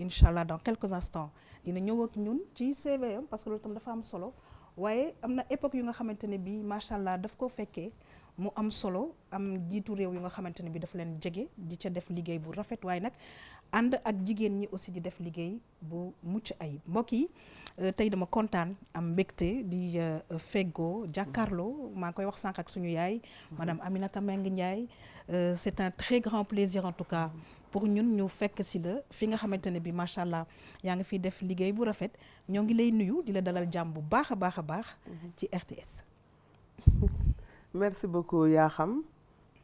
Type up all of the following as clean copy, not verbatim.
incha allah dans quelques instants dina ñëw ak ñun ci CV am parce que loolu tam dafa am solo waaye am na époque yu nga xamante ne bii macha allah daf ko fekkee mu am solo am jiitu réew yu nga xamante ne bii dafa leen jege di ca def liggéey bu rafet waaye nag ànd ak jigéen ñi aussi di def liggéey bu mucc ayib mbokk yi tey dama kontaan am mbégte di feggoo jàkkaarloo maa ngi koy wax sànq ak suñu yaay madame Aminata Mbengue Ndiaye c'est un très grand plaisir en tout cas pour ñun ñu fekk si la fi nga xamante ne bi macha allah yaa ngi fiy def liggéey bu rafet ñoo ngi lay nuyu di la dalal jàmm bu baax a baax a baax ci RTS. merci beaucoup yaa xam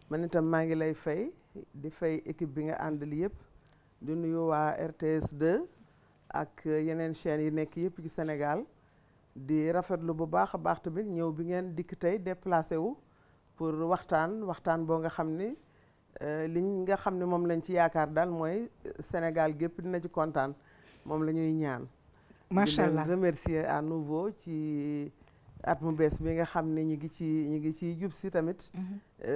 man itam maa ngi lay fay di fay équipe bi nga àndal yëpp di nuyu waa RTS 2 ak yeneen chaînes yi nekk yëpp ci Sénégal di rafetlu bu baax a baax tamit ñëw bi ngeen dikk tey déplacé wu pour waxtaan boo nga xam ni liñ nga xam ne moom lañ ci yaakaar daal mooy Sénégal gépp dina ci kontaan moom la ñuy ñaan. macha allah di leen remercier à nouveau ci at mu bees bi nga xam ne ñu ngi ciy jub si tamit.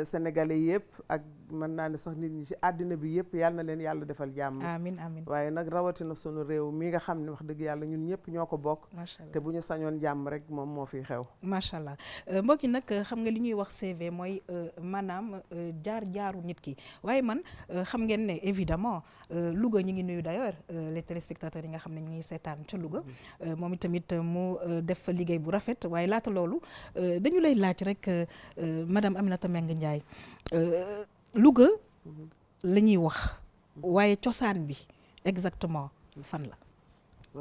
Sénégalais yëpp ak mën naa ne sax nit ñi ci àddina bi yëpp yàlla na leen yàlla defal jàmm. amiin amiin waaye nag rawatina sunu réew mi nga xam ne wax dëgg yàlla ñun ñëpp ñoo ko bokk. macha allah te bu ñu sañoon jàmm rek moom moo fi xew. macha allah mbokk yi nag xam nga li ñuy wax CV mooy maanaam jaar-jaaru nit ki waaye man xam ngeen ne évidemment Louga ñu ngi nuyu d'ailleurs les téléspectateurs yi nga xam ne ñu ngi seetaan ca Louga moom itamit mu def fa liggéey bu rafet waaye laata loolu dañu lay laaj rek madame Aminata Mbengue Ndiaye Louga la ñuy wax waaye cosaan bi exactement fan la.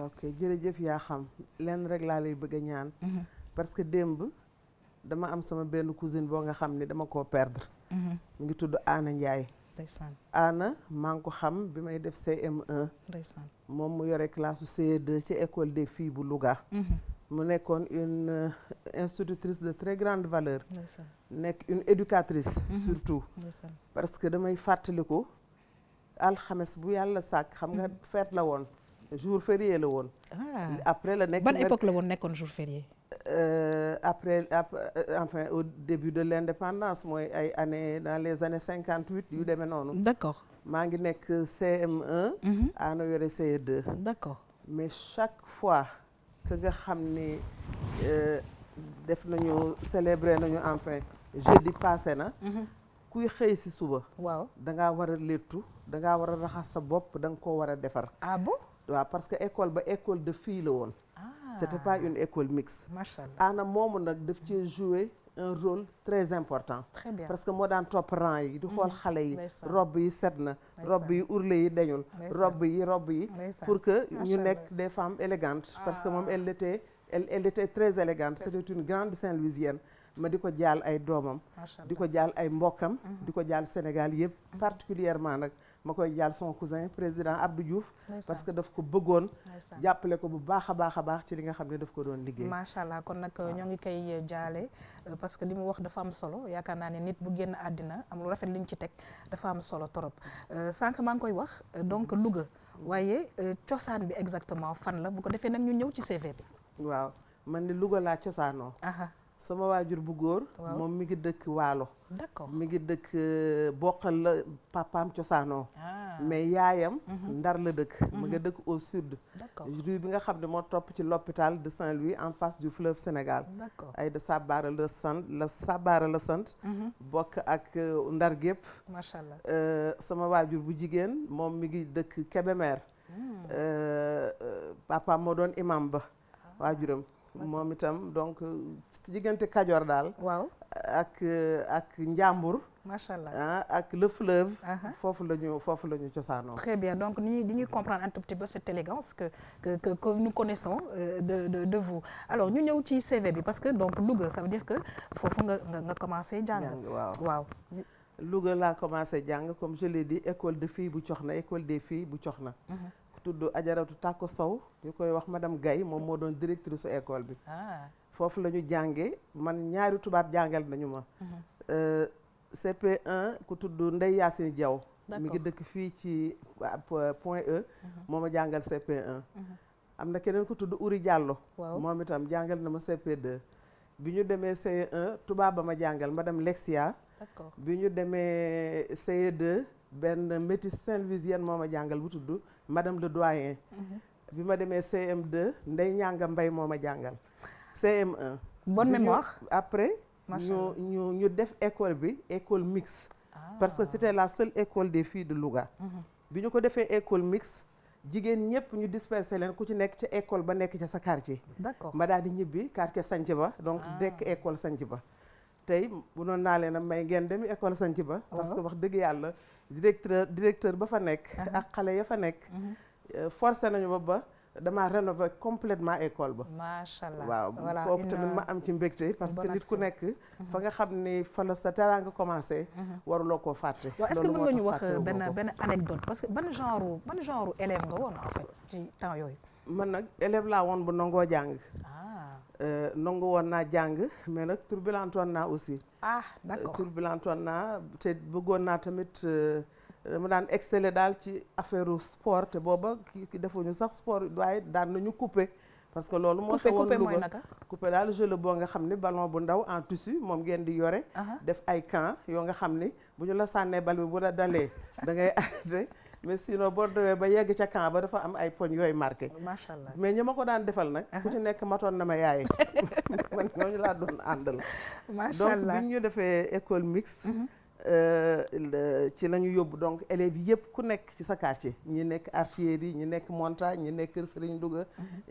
ok jërëjëf yaa xam lenn rek laa lay bëgg a ñaan. parce que démb dama am sama benn cousine boo nga xam ni dama koo perdre. mu ngi tudd Anna Ndiaye. ndeysaan Anna maa ngi ko xam bi may def CM1. ndeysaan moom mu yore classe CE2 ci école des filles bu Louga. mu nekkoon une institutrice de très grande valeur. nekk une éducatrice. surtout parce que damay fàttaliku alxames bu yàlla sàkk xam nga fête la woon jour férié la woon. après la nekk ban époque la woon nekkoon jour férié. après enfin au début de l'indépendance mooy ay années dans les années 58 yu demee noonu. d'accord maa ngi nekk CM1. ana yore CE2. d'accord mais chaque fois que nga xam ni def nañu célébrer nañu enfin jeudi passé na. kuy xëy si suba. waaw dangaa war a léttu dangaa war a raxas sa bopp da nga koo war a defar. ah bon waaw parce que école ba école de filles la woon. c'était pas une école mixte. macha allah ana moomu nag daf cee jouer un rôle très important. très bien parce que moo daan topp rang yi di xool xale yi. robe yi set na. robe yi ourlet yi dañul. robe yi. pour que ñu nekk des femmes élégantes. parce que moom elle était très élégante. c'était une grande Saint-Louisienne. ma di ko jaal ay doomam. di ko jaal ay mbokkam. di ko jaal Sénégal yëpp. particulièrement nag ma koy jaal son cousin président Abdou Diouf. parce que daf ko bëggoon. jàppale ko bu baax a baax ci li nga xam ne daf ko doon liggéey. macha allah kon nag ñoo ngi koy jaale parce que li mu wax dafa am solo yaakaar naa ne nit bu génn àddina am lu rafet li ñu ci teg dafa am solo torop sànq maa ngi koy wax donc Louga waaye cosaan bi exactement fan la bu ko defee nag ñu ñëw ci CV bi. waaw man ni Louga laa cosaanoo. sama waajur bu góor. moom mi ngi dëkk Waalo. d'accord mi ngi dëkk bokkal la papaam cosaanoo. mais yaayam. Ndar la dëkk. mu nga dëkk au sud. rue bi nga xam ne moo topp ci l'hôpital de Saint-Louis en face du fleuve Sénégal. ay de Sabara la sant. bokk ak Ndar gépp. macha allah sama waajur bu jigéen moom mi ngi dëkk Kébémer. papaam moo doon imam ba waajuram. moom itam donc diggante Kajoor daal. waaw ak Njàmbur. macha allah ak le fleuve. foofu la ñu cosaanoo. très bien donc ni ñuy comprendre un tout petit peu cette élégance que nous connaissons de vous alors ñu ñëw ci CV bi parce que donc Louga ça veut dire que foofu nga commencé jàng. waaw. Louga laa commencé jàng comme je l'ai dit école de filles bu Coxna école des filles bu Coxna. tudd Ajaratu Tàkko Sow ñu koy wax madame Gaye moom moo doon directrice su école bi. foofu la ñu jàngee man ñaari tubaab jàngal nañu ma. CP1 ku tudd Ndeye Yacine Diaw. mi ngi dëkk fii ci Point E. moo ma jàngal CP1. am na keneen ku tudd Uri Diallo. moom itam jàngal na ma CP2. bi ñu demee CE1 tubaab ba ma jàngal madame Lexia. bi ñu demee CE2 benn métis Saint-Louisienne moo ma jàngal bu tudd madame le doyen. bi ma demee CM2 Ndey Ñanga Mbay moo ma jàngal. CM1. bonne mémoire. après ñu def école bi école mixte. parce que c'était la seule école des filles de Louga. bi ñu ko defee école mixte jigéen ñëpp ñu dispersé leen ku ci nekk ca école ba nekk ca sa quartier. d'accord ma daal di ñibbi quartier sanc ba donc dekk école sanc ba. tey bu noon naa leen a may ngeen dem école sanc ba. parce que wax dëgg yàlla directeur ba fa nekk. ak xale ya fa nekk. forcé nañu ba damaa rénover complètement école ba. macha allah waaw kooku tamit ma am ci mbégte parce que nit ku nekk fa nga xam ni fa la sa teraanga commencé. waruloo koo fàtte. waaw est-ce que mën nga ñu wax benn anecdote parce que ban genre élève nga woon en fait ci temps yooyu. man nag élève laa woon bu nangoo jàng. nangu woon naa jàng mais nag turbulentoon naa aussi. d'accord turbulentoon naa te bëggoon naa tamit. dama daan exceller daal ci affaire sport te booba ki defuñu sax sport waaye daan nañu couper parce que loolu moo xewoon Louga couper daal jeu la boo nga xam ni ballon bu ndaw en tissu moom ngeen di yore def ay camp yoo nga xam ni bu ñu la sànnee bal bi bu la dalee da ngay arrêté mais sinon boo dewee ba yegg ca camp ba dafa am ay poñ yooyu marqué macha allah mais ñi ma ko daan defal nag ku ci nekk matoon na ma yaaye man ñooñu laa doon àndal macha allah donc bi ñu defee école mixte ci la ñu yóbbu donc élèves yëpp ku nekk ci sa quartier ñi nekk artillerie ñi nekk montagne ñi nekk Kër Serigne Louga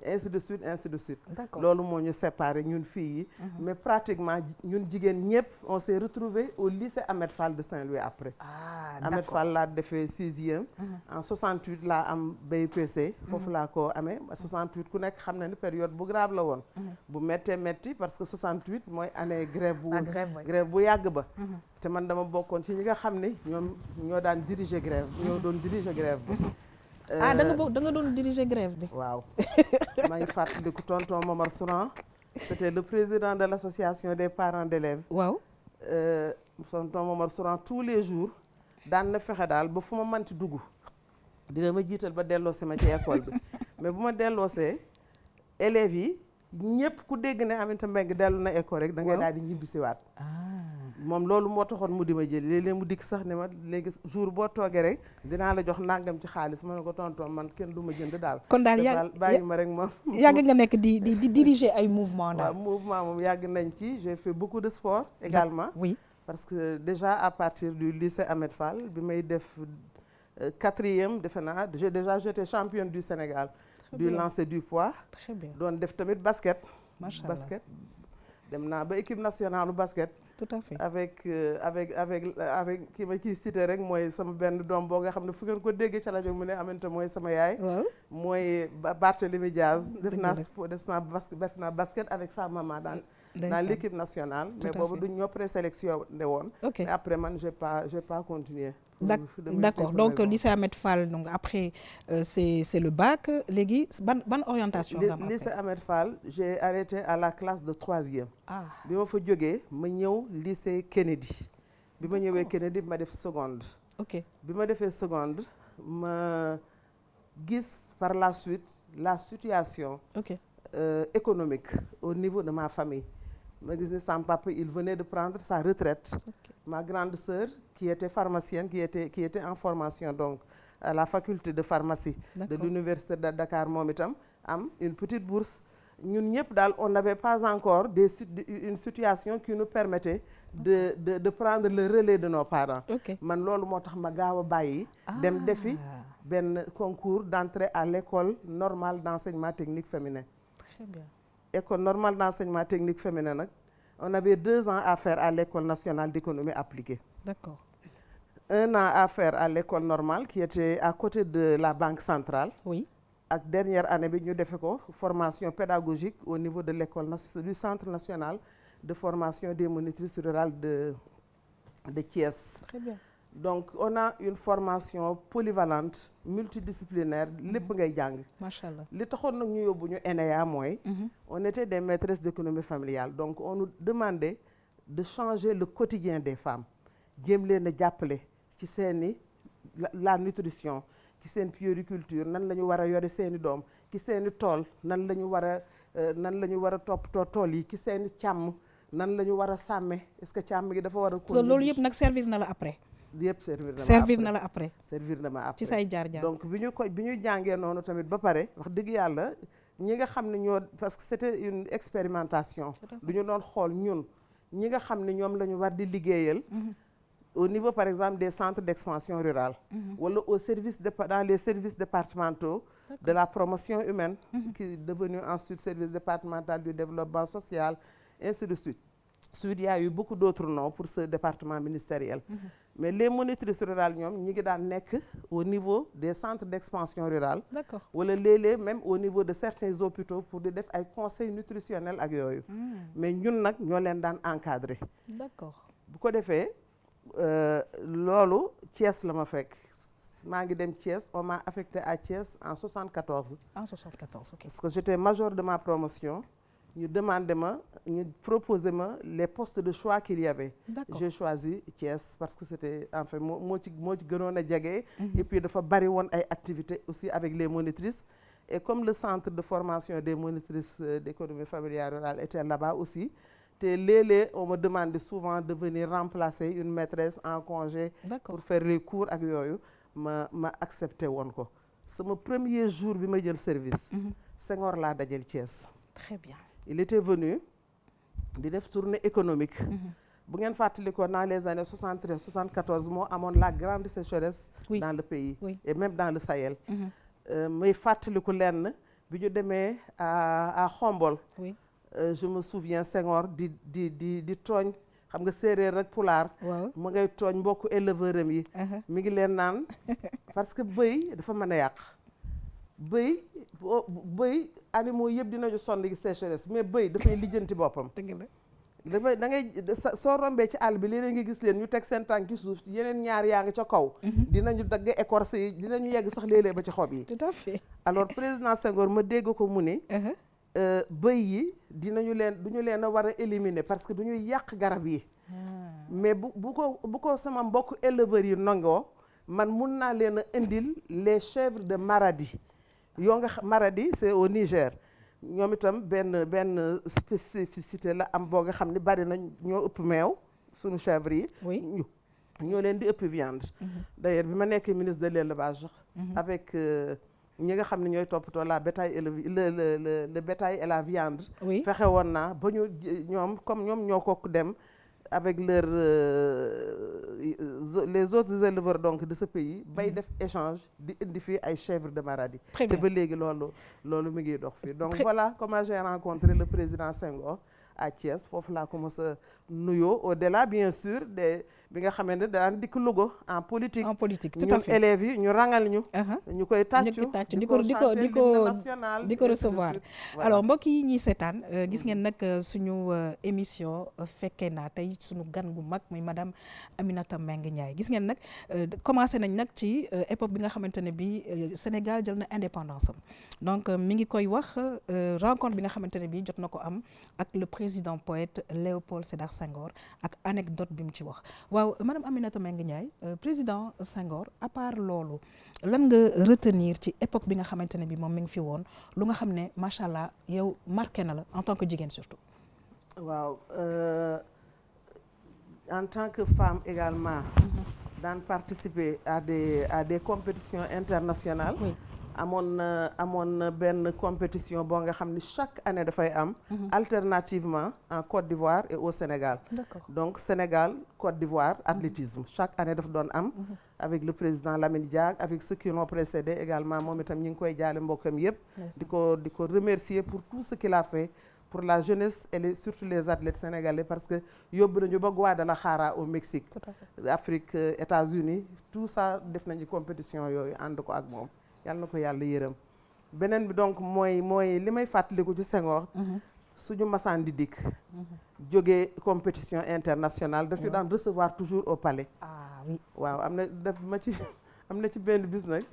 ainsi de suite loolu moo ñu séparé ñun filles yi mais pratiquement ñun jigéen ñëpp on s'est retrouvés au lycée Ahmed Fall de Saint-Louis après Ahmed Fall laa defee 6e en 68 laa am BPC foofu laa ko amee 68 ku nekk xam na ni période bu grave la woon bu méttee métti parce que 68 mooy année grève bu yàgg ba te man dama bokkoon ci ñi nga xam ne ñoo daan diriger grève ñoo doon diriger grève bi. da nga doon diriger grève bi. waaw maa ngi fàttaliku tonton Momar Souran c'était le président de l'association des parents d'élèves. waaw. tonton Momar Souran tous les jours daan na fexe daal ba fu ma manti dugg dina ma jiital ba delloose ma ci école bi mais bu ma delloosee élèves yi ñëpp ku dégg ne Aminata Mbengue dellu na école rek da ngay daal di ñibbisiwaat. moom loolu moo taxoon mu di ma jël léeg-léeg mu dikk sax ne ma léegi jour boo toogee rek dinaa la jox nangam ci xaalis ma ne ko tonton man kenn du ma jënd daal. kon daal bàyyi ma rek moom. yàgg nga nekk di diriger ay mouvement daal. waaw mouvement moom yàgg nañ ci j'ai fait beaucoup de sport également. oui parce que déjà à partir du lycée Ahmed Fall bi may def 4e defe naa j'étais championne du Sénégal. du lancer du poids. très bien doon def tamit basket. macha allah basket. dem naa ba équipe nationale u basket. tout à fait avec ki ma ciy cité rek mooy sama benn doom boo nga xam ne fu ngeen ko déggee ca rajo mu ne Aminata mooy sama yaay. waaw mooy Barthélémy Diaz. def naa basket avec sa maman dans l'équipe nationale. mais boobu duñ ñoo présélectionné woon. ok mais après man j'ai pas continué. d'accord donc lycée Ahmed Fall donc après c'est le bac léegi ban orientation nga am après lycée Ahmed Fall j'ai arrêté à la classe de 3e. bi ma fa jógee ma ñëw lycée Kennedy. bi ma ñëwee Kennedy ma def seconde. ok bi ma defee seconde ma gis par la suite la situation. ok économique au niveau de ma famille. ma gis ni sama papa il venait de prendre sa retraite. ma grande sœur qui était pharmacienne qui était en formation donc à la faculté de pharmacie de l'université de Dakar moom itam am une petite bourse ñun ñëpp daal on n'avait pas encore une situation qui nous permettait de prendre le relais de nos parents. man loolu moo tax ma gaaw a bàyyi dem defi benn concours d'entrée à l'école normale d'enseignement technique féminin. Très bien. École normale d'enseignement technique féminin nag on avait 2 ans à faire à l'école nationale d'économie appliquée. D'accord. 1 an à faire à l'école normale qui était à côté de la banque centrale. Oui. ak dernière année bi ñu defe ko formation pédagogique au niveau de l'école du centre national de formation des monitrices rurales de Thiès. Très bien. Donc on a une formation polyvalente multidisciplinaire lépp ngay jàng. Macha Allah. li taxoon nag ñu yóbbu ñu ENEA mooy. on était des maîtresses d'économie familiale donc on nous demandait de changer le quotidien des femmes jéem leen a jàppale ci seeni la nutrition ci seen puériculture nan la ñu war a yore seeni doom ci seeni tool nan la ñu war a toppatoo tool yi ci seeni càmm nan la ñu war a sàmme est-ce que càmm gi dafa war a. loolu yëpp nag servir na la après. yëpp servir na la après servir na ma après ci say jaar-jaar. donc bi ñu jàngee noonu tamit ba pare wax dëgg yàlla ñi nga xam ne ñoo parce que c'était une expérimentation du ñu doon xool ñun ñi nga xam ne ñoom la ñu war di liggéeyal au niveau par exemple des centres d'expansion rurale wala dans les services départementaux de la promotion humaine qui est devenu ensuite service départemental du développement social ainsi de suite. Ensuite, il y a eu beaucoup d'autres noms pour ce département ministériel. Mais les monitrices rurales, ñoom ñi ngi daan nekk au niveau des centres d'expansion rurale. D'accord. Wala léeg-léeg même au niveau de certains hôpitaux pour di def ay conseils nutritionnels ak yooyu. Mais ñun nag ñoo leen daan encadrer. D'accord. Bu ko defee loolu Thiès la ma fekk. maa ngi dem Thiès, on m'a affecté à Thiès en 74. En 74, ok. Parce que j'étais major de ma promotion. Ñu demandé ma ñu proposé ma les postes de choix qu'il y avait. J'ai choisi Thiès parce que c'était en fait moo ci gënoon a jege. Et puis dafa bari woon ay activités aussi avec les monitrices. Et comme le centre de formation des monitrices d'économie familiale rurale était là-bas aussi, te léeg-léeg on me demandait souvent de venir remplacer une maîtresse en congé pour faire les cours ak yooyu ma accepté woon ko. Sama premier jour bi ma jël service. Senghor laa dajel Thiès. Très bien. Il était venu di def tournée économique. Bu ngeen fàttali ko dans les années 73 74 moo amoon la grande sécheresse dans le pays et même dans le Sahel. May fàttaliku lenn bi ñu demee à Khombol. Je me souviens Senghor di tooñ xam nga séeréer rek pulaar. mu ngay tooñ mbokku éleveur am yi. mi ngi leen naan parce que bëy dafa mën a yàq. bëy animaux yëpp dinañu sonn gi sécheresse mais bëy dafay lijjanti boppam. dafay da ngay soo rombee ci àll bi léeg-léeg nga gis leen ñu teg seen tànk ci suuf yeneen ñaar yaa ngi ca kaw. dinañu dagg écorce yi dinañu yegg sax léeg-léeg ba ci xob yi. Tout à fait. Alors président Senghor ma dégg ko mu ni bëy yi duñu leen a war a éliminer parce que duñuy yàq garab yi. mais bu ko sama mbokk éleveurs yi nangoo man mun naa leen a indil les chèvres de Maradi. yoo nga Maradi c'est au Niger ñoom itam benn spécificité la am boo nga xam ne bari na ñoo ëpp meew suñu chèvres yi ñoo leen di ëpp viande. D'ailleurs bi ma nekkee ministre de l'élevage avec ñi nga xam ne ñooy toppatoo la bétail élevé le bétail et la viande. fexe woon naa ba ñu ñoom comme ñoom ñoo ko dem avec les autres éleveurs donc de ce pays bay def échange di indi fii ay chèvres de Maradi. te ba léegi loolu mi ngi dox fii donc voilà comment j'ai rencontré le président Senghor à Thiès foofu laa ko mos a nuyoo au-delà bien sûr bi nga xamee ne daan dikk Louga en politique. En politique tout à fait ñun élèves yi ñu rangal ñu. ñu koy tàccu di ko recevoir. alors mbokk yi ñuy seetaan gis ngeen nag suñu émission fekkee naa tey suñu gan gu mag muy madame Aminata Mbengue Ndiaye gis ngeen nag commencé nañ nag ci époque bi nga xamante ne bi Sénégal jël na indépendance am donc mi ngi koy wax rencontre bi nga xamante ne bi jot na ko am ak le président poète Léopold Sédar Senghor ak anecdote bi mu ci wax. waaw madame Aminata Mbengue Ndiaye président Senghor à part loolu lan nga retenir ci époque bi nga xamante ne bi moom mi ngi fi woon lu nga xam ne macha allah yow marqué na la en tant que jigéen surtout. waaw en tant que femme également. daan participer à des compétitions internationales. amoon na benn compétition boo nga xam ni chaque année dafay am. alternativement en Côte d'Ivoire et au Sénégal. D'accord. Donc Sénégal Côte d'Ivoire athlétisme chaque année daf doon am. avec le président Lamine Diack avec ceux qui l'ont précédé également moom itam ñu ngi koy jaale mbokkam yëpp. di ko remercier pour tout ce qu'il a fait pour la jeunesse et surtout les athlètes sénégalais parce que yóbbu nañu ba Guadalajara au Mexique. Afrique États-Unis tout ça def nañu compétition yooyu ànd ko ak moom. yàlla na ko yàlla yërëm beneen bi donc mooy li may fàttaliku ci Senghor suñu masaan di dikk jógee compétition internationale daf ñu daan recevoir toujours au palais. Ah oui waaw am na ci benn bis nag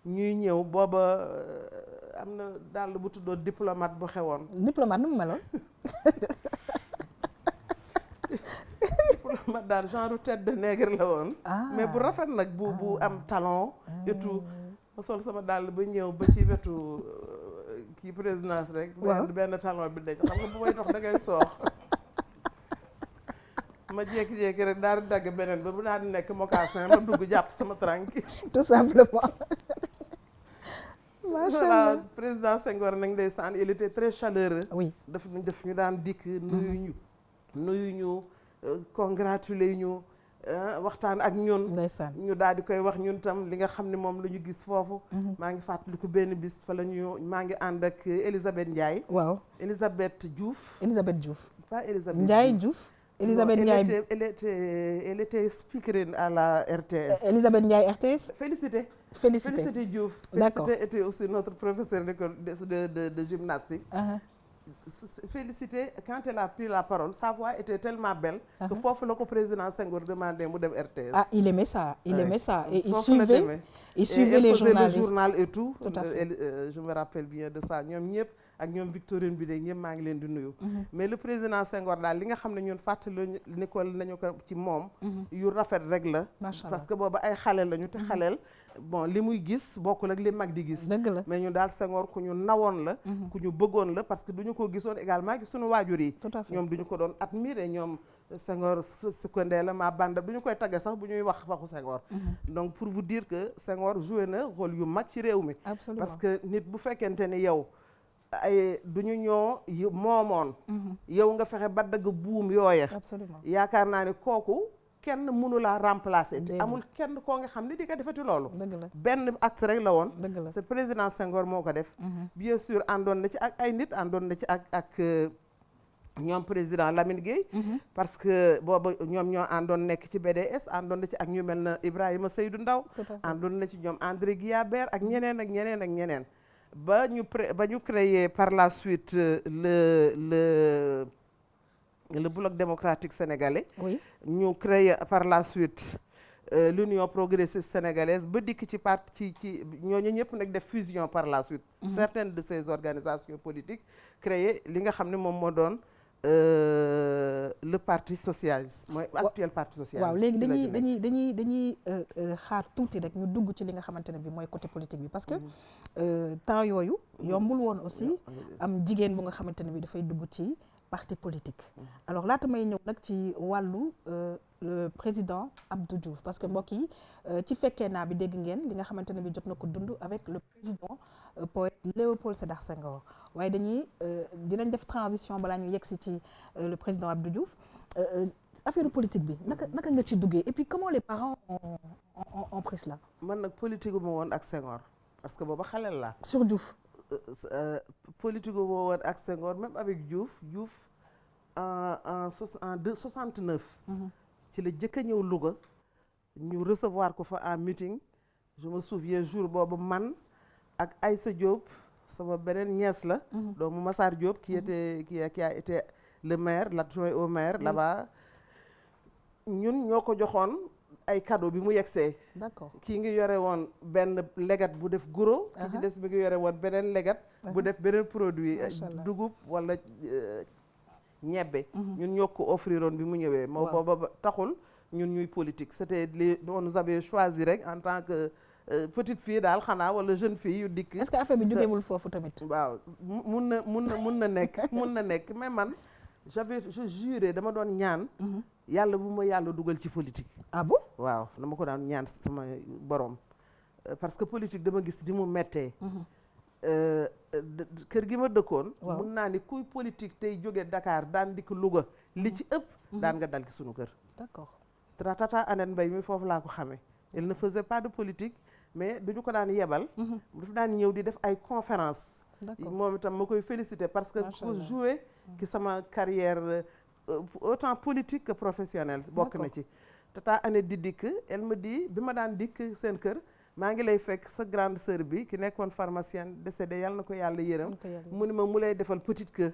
ñuy ñëw booba am na daal bu tuddoo diplomate bu xewoon. Diplomate nu mu meloon. Diplomate daal genre tête de nègre la woon. mais bu rafet nag bu am talon et tout. ma sol sama dàll ba ñëw ba ci wetu kii présidence rek. benn talon bi dañ xam nga bu may dox da ngay soox. ma jékki-jékki rek daal di dagg beneen ba bu daal di nekk mocassin ma dugg jàpp sama tranquille. tout simplement. macha allah voilà président Senghor nag ndeysaan il était très chaleureux. oui daf ñu daan dikk nuyu ñu congratuler ñu waxtaan ak ñun. ndeysaan ñu daal di koy wax ñun tam li nga xam ne moom la ñu gis foofu. maa ngi fàttaliku benn bis fa la maa ngi ànd ak Elisabeth Ndiaye. waaw Elisabeth Diouf. Elisabeth Diouf. pas Elisabeth Ndiaye Diouf. Elisabeth Ndiaye elle était speakerine à la RTS. Elisabeth Ndiaye RTS. Félicité Diouf. D'accord. Félicité était aussi notre professeur de gymnastique. Félicité, quand elle a pris la parole, sa voix était tellement belle que foofu la ko président Senghor demandé mu dem RTS. Ah, il aimait ça, et il suivait les journalistes. Le journal et tout. Tout à fait. Je me rappelle bien de ça. ñoom ñëpp ak ñoom Victorine bi de ñëpp maa ngi leen di nuyu. Mais le président Senghor daal li nga xam ne ñun fàttali Nicole nañu ko ci moom. yu rafet rek la. parce que booba ay xaleel lañu te xaleel. bon li muy gis bokkul ak li mag di gis. dëgg la mais ñu daal Senghor ku ñu nawoon la. ku ñu bëggoon la parce que du ñu ko gisoon également gi suñu waajur yi. tout à fait ñoom du ñu ko doon admirer ñoom Senghor Sukandé la maa banda du ñu koy tagge sax bu ñuy wax waxu Senghor. donc pour vous dire que Senghor joué na rôle yu mag ci réew mi. absolument parce que nit bu fekkente ni yow ay du ñu ñoo moomoon. yow nga fexe ba dagg buum yooya. absolument yaakaar naa ne kooku. kenn mënu laa remplacer te amul kenn koo nga xam ne di ko defati loolu. dëgg la benn acte rek la woon. dëgg la c'est président Senghor moo ko def. bien sûr àndoon na ci ak ay nit àndoon na ci ak ñoom président Lamine Gueye. parce que booba ñoom ñoo àndoon nekk ci BDS àndoon na ci ak ñu mel na Ibrahima Seydou Ndaw àndoon na ci ñoom André Guillabert ak ñeneen ak ñeneen ak ñeneen. ba ñu créé par la suite le bloc démocratique sénégalais. oui ñu créé par la suite l'union progressiste sénégalaise ba dikk ci parti ci ñooñu ñëpp nag def fusion par la suite. certaines de ces organisations politiques créé li nga xam ne moom moo doon le parti socialiste mooy actuel parti socialiste. waaw léegi dañuy xaar tuuti rek ñu dugg ci li nga xamante ne bi mooy côté politique bi parce que temps yooyu yombul woon aussi am jigéen bu nga xamante ne bi dafay dugg ci parti politique. alors laata may ñëw nag ci wàllu le président Abdou Diouf parce que mbokk yi ci fekkee naa bi dégg ngeen li nga xamante ne bi jot na ko dund avec le président poète Léopold Sédar Senghor waaye dinañ def transition balaa ñu yegsi ci le président Abdou Diouf affaire politique bi naka nga ci duggee et puis comment les parents ont pris cela. man nag politique ma woon ak Senghor parce que booba xaleel laa. sur Diouf. politique ma woon ak Senghor même avec Diouf en 69. ci la jëkk a ñëw Louga ñu recevoir ko fa en meeting je me souviens jour boobu man ak Aïssa Diop sama beneen nièce la. doomu Massar Diop qui a été le maire l'adjoint au maire là-bas ñun ñoo ko joxoon ay cadeau bi mu yegsee. d'accord kii ngi yore woon benn leget bu def guro. ki ci des bi ngi yore woon beneen leget. bu def beneen produit. dugub wala ñebbe. ñun ñoo ko offriroon bi mu ñëwee. moo booba taxul ñun ñuy politique c'était on nous avait choisi rek en tant que petite fille daal xanaa wala jeune fille yu dikk. est-ce que affaire bi jógewul foofu tamit. waaw mun na nekk mais man je juré dama doon ñaan. yàlla bu ma yàlla dugal ci politique. ah bon waaw dama ko daan ñaan sama borom parce que politique dama gis ni mu mettee. kër gi ma dëkkoon. mun naa ni kuy politique tey jóge Dakar daan dikk Louga li ci ëpp. daan nga dal ci sunu kër. d'accord tata Annette Mbaye mi foofu laa ko xamee. elle ne faisait pas de politique mais duñu ko daan yebal. dafa daan ñëw di def ay conférence moom itam ma koy féliciter parce que ku jouer ki sama carrière autant politique que professionnelle bokk na ci. tata Annette di dikk elle me dit bi ma daan dikk seen kër maa ngi lay fekk sa grande sœur bi ki nekkoon pharmacienne décédée yàlla na ko yàlla yërëm. mu ni ma mu lay defal petite que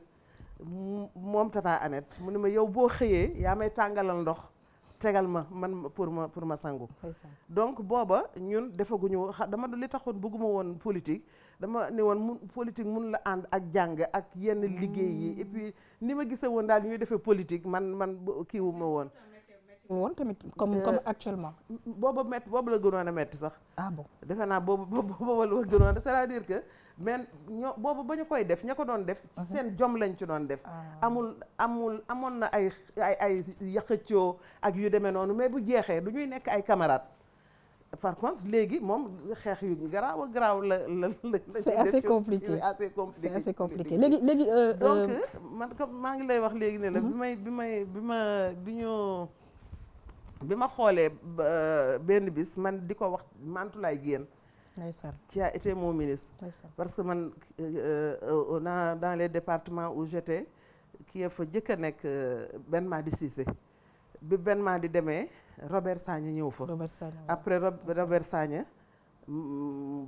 moom tata Annette mu ni ma yow boo xëyee yaa may tàngalal ndox tegal ma man pour ma sangu. donc booba ñun defaguñu dama li taxoon bëgguma woon politique dama ne woon politique mun la ànd ak jàng ak yenn liggéey yi et puis ni ma gisee woon daal ñuy defee politique man kiiwu ma woon. woon tamit comme actuellement. boobu la gënoon a metti sax. ah bon defe naa boobu la gënoon c'est-à-dire que mais boobu ba ñu koy def ña ko doon def seen jom lañ ci doon def amoon na ay yàqëccoo ak yu demee noonu mais bu jeexee du ñuy nekk ay camarades par contre léegi moom xeex yu garaaw a garaaw la c'est assez compliqué c'est assez compliqué léegi donc man comme maa ngi lay wax léegi ne la bi ma xoolee benn bis man di ko wax Mantoulaye Guèye qui a été mon ministre parce que man dans les départements où j'étais kii fa jëkk a nekk Ben Madi Cissé bi Ben Madi demee Robert Sagna ñëw fa après Robert Sagna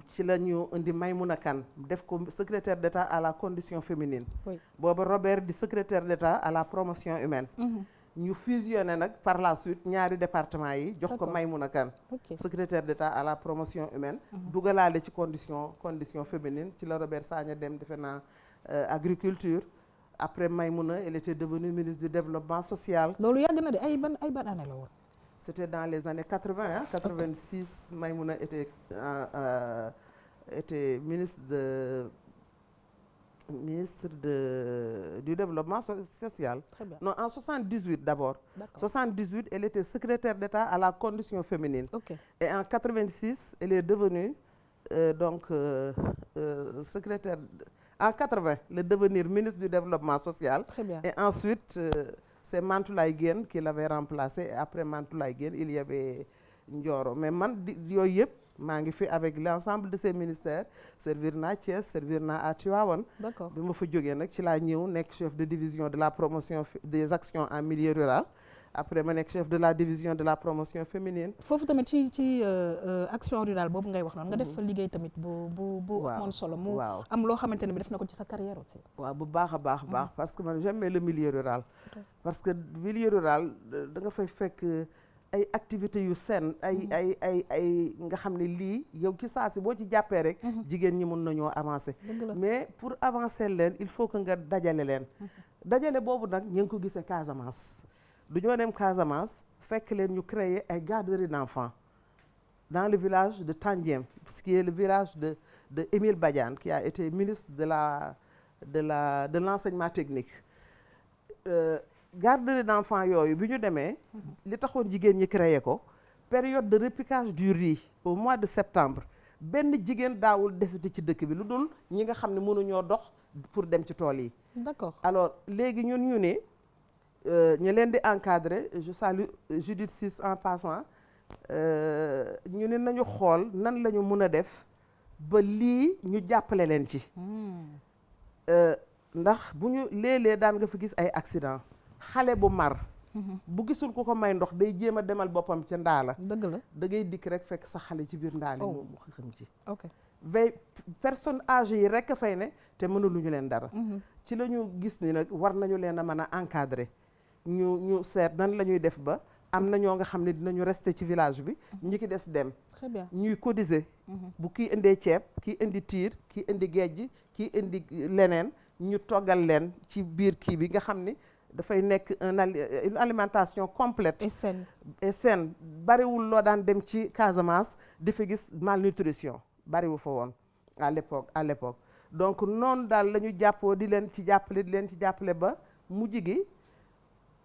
ci la ñu indi Maymouna Kane def ko secrétaire d'État à la condition féminine booba Robert di secrétaire d'État à la promotion humaine ñu fusionné nag par la suite ñaari département yi jox ko Maymouna Kane secrétaire d'État à la promotion humaine dugalaale ci condition féminine ci la Robert Sagna dem defe naa agriculture après Maymouna elle était devenue ministre du développement social. loolu yàgg na de ay ban année la woon. c'était dans les années 80 86 Maymouna était ministre du développement social. Très bien. Non, en 78 d'abord. 78, elle était secrétaire d'État à la condition féminine. Et en 86, elle est devenue secrétaire. En 80, elle est devenue ministre du développement social. Très bien. Et ensuite, c'est Mantoulaye Guèye qui l'avait remplacé. Et après Mantoulaye Guèye, il y avait Ndioro. Mais yooyu yëpp maa ngi fi avec l'ensemble de ces ministères servir naa Thiès servir naa à Tivaouane. D'accord. bi ma fa jógee nag ci laa ñëw nekk chef de division de la promotion des actions en milieu rural après ma nekk chef de la division de la promotion féminine. foofu tamit ci action rurale boobu ngay wax noonu nga def fa liggéey tamit bu amoon solo mu am loo xamante ne bi def na ko ci sa carrière aussi. waaw bu baax a baax parce que man j'aime le milieu rural parce que milieu rural da nga fay fekk ay activités yu saines ay nga xam ne lii yow ci saa si boo ci jàppee rek jigéen ñi mën nañoo avancer mais pour avancer leen il faut que nga dajale leen dajale boobu nag ñu ngi ko gisee Casamance du ñoo dem Casamance fekk leen ñu créer ay garderies d'enfants dans le village de Tandiem ce qui est le village de Émile Badiane qui a été ministre de l'enseignement technique. Garderie d'enfants yooyu bi ñu demee li taxoon jigéen ñi créé ko période de repiquage du riz au mois de septembre benn jigéen daawul desiti ci dëkk bi lu dul ñi nga xam ne mënuñoo dox pour dem ci tool yi. D'accord. Alors léegi ñu ne ñu leen di encadrer je salue Judith Ciss en passant ñu ne nañu xool nan la ñu mën a def ba lii ñu jàppale leen ci. Ndax bu ñu léeg-léeg daan nga fi gis ay accident xale bu mar bu gisul ku ko may ndox day jéem a demal boppam ca ndaa la dëgg la da ngay dikk rek fekk sa xale ci biir ndaa li mu xam ci veille personne âgée yi rek a fay ne te mënuluñu leen dara ci la ñu gis ni nag war nañu leen a mën a encadrer ñu seet nan la ñuy def ba am na ñoo nga xam ne dinañu rester ci village bi ñi ki des dem très bien ñuy cotiser bu kii indee ceeb kii indi tiir kii indi géej kii indi leneen ñu toggal leen ci biir kii bi nga xam ni dafay nekk une alimentation complète et saine bariwul loo daan dem ci Casamance di fa gis malnutrition bariwul fa woon à l'époque donc noonu daal la ñu jàppoo di leen ci jàppale ba mujj gi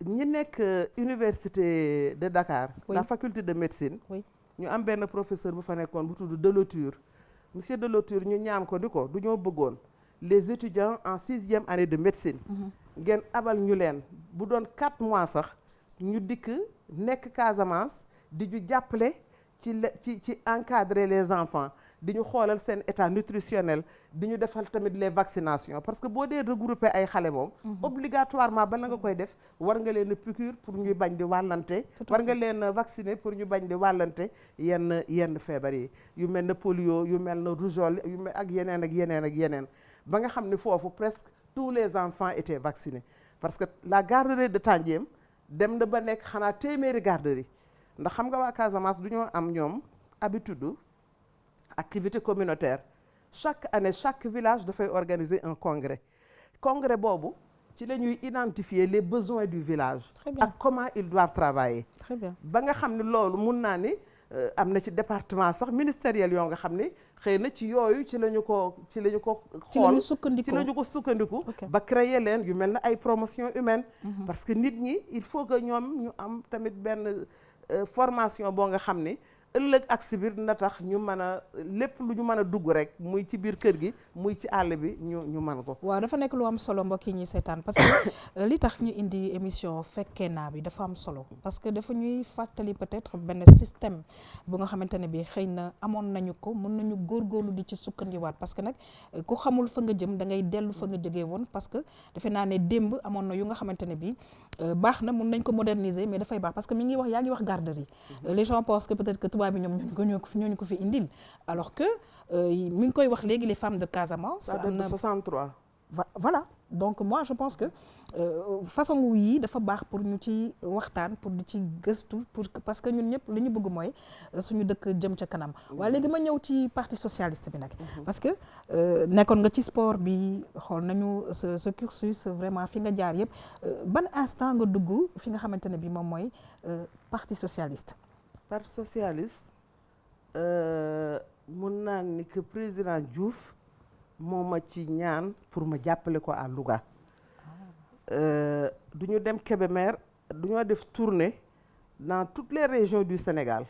ñi nekk université de Dakar la faculté de médecine ñu am benn professeur bu fa nekkoon bu tudd Deloture monsieur Deloture ñu ñaan ko di ko du ñoo bëggoon les étudiants en 6e année de médecine ngeen abal ñu leen bu doon 4 mois sax ñu dikk nekk Casamance di ñu jàppale ci encadrer les enfants di ñu xoolal seen état nutritionnel di ñu defal tamit les vaccinations parce que boo dee regrouper ay xale moom obligatoirement bala nga koy def war nga leen piqûre pour ñuy bañ di wàllante war nga leen vacciner pour ñu bañ di wàllante yenn feebar yi yu mel ne polio yu mel ne rougeole yu mel ak yeneen ba nga xam ne foofu presque tous les enfants étaient vaccinés parce que la garderie de Tandiem dem na ba nekk xanaa téeméeri garderie ndax xam nga waa Casamance du ñoo am ñoom habitude activité communautaire chaque année chaque village dafay organiser un congrès boobu ci la ñuy identifier les besoins du village ak comment ils doivent travailler très bien ba nga xam ne loolu mun naa ni am na ci département sax ministériel yoo nga xam ne xëy na ci yooyu ci la ñu ko xool ci la ñu ko sukkandiku ba créer leen yu mel na ay promotion humaine parce que nit ñi il faut que ñoom ñu am tamit benn formation boo nga xam ne ëllëg ak si biir dina tax ñu mën a lépp lu ñu mën a dugg rek muy ci biir kër gi muy ci àll bi ñu mën ko. waaw dafa nekk lu am solo mbokk yi ñuy seetaan parce que li tax ñu indi émission fekkee naa bi dafa am solo parce que dafa ñuy fàttali peut-être benn système bu nga xamante ne bi xëy na amoon nañu ko mën nañu góorgóorlu di ci sukkandiwaat parce que nag ku xamul fa nga jëm da ngay dellu fa nga jógee woon parce que defe naa ne démb amoon na yu nga xamante ne bi baax na mun nañ ko moderniser mais dafay baax parce que mi ngi wax yaa ngi wax garderie les gens pensent que peut-être que tubaab bi ñooñu ko fi indil alors que mi ngi koy wax léegi les femmes de Casamance. ça date de 63. voilà donc moi je pense que façon yi dafa baax pour ñu ci waxtaan pour di ci gëstu parce que ñun ñëpp li ñu bëgg mooy suñu dëkk jëm ca kanam. waaye léegi ma ñëw ci parti socialiste bi nag. parce que nekkoon nga ci sport bi xool nañu sa cursus vraiment fi nga jaar yëpp ban instant nga dugg fi nga xamante ne bi moom mooy parti socialiste. parti socialiste mun naa ni que président Diouf moo ma ci ñaan pour ma jàppale ko à Louga du ñu dem Kébémer du ñoo def tournée dans toutes les régions du Sénégal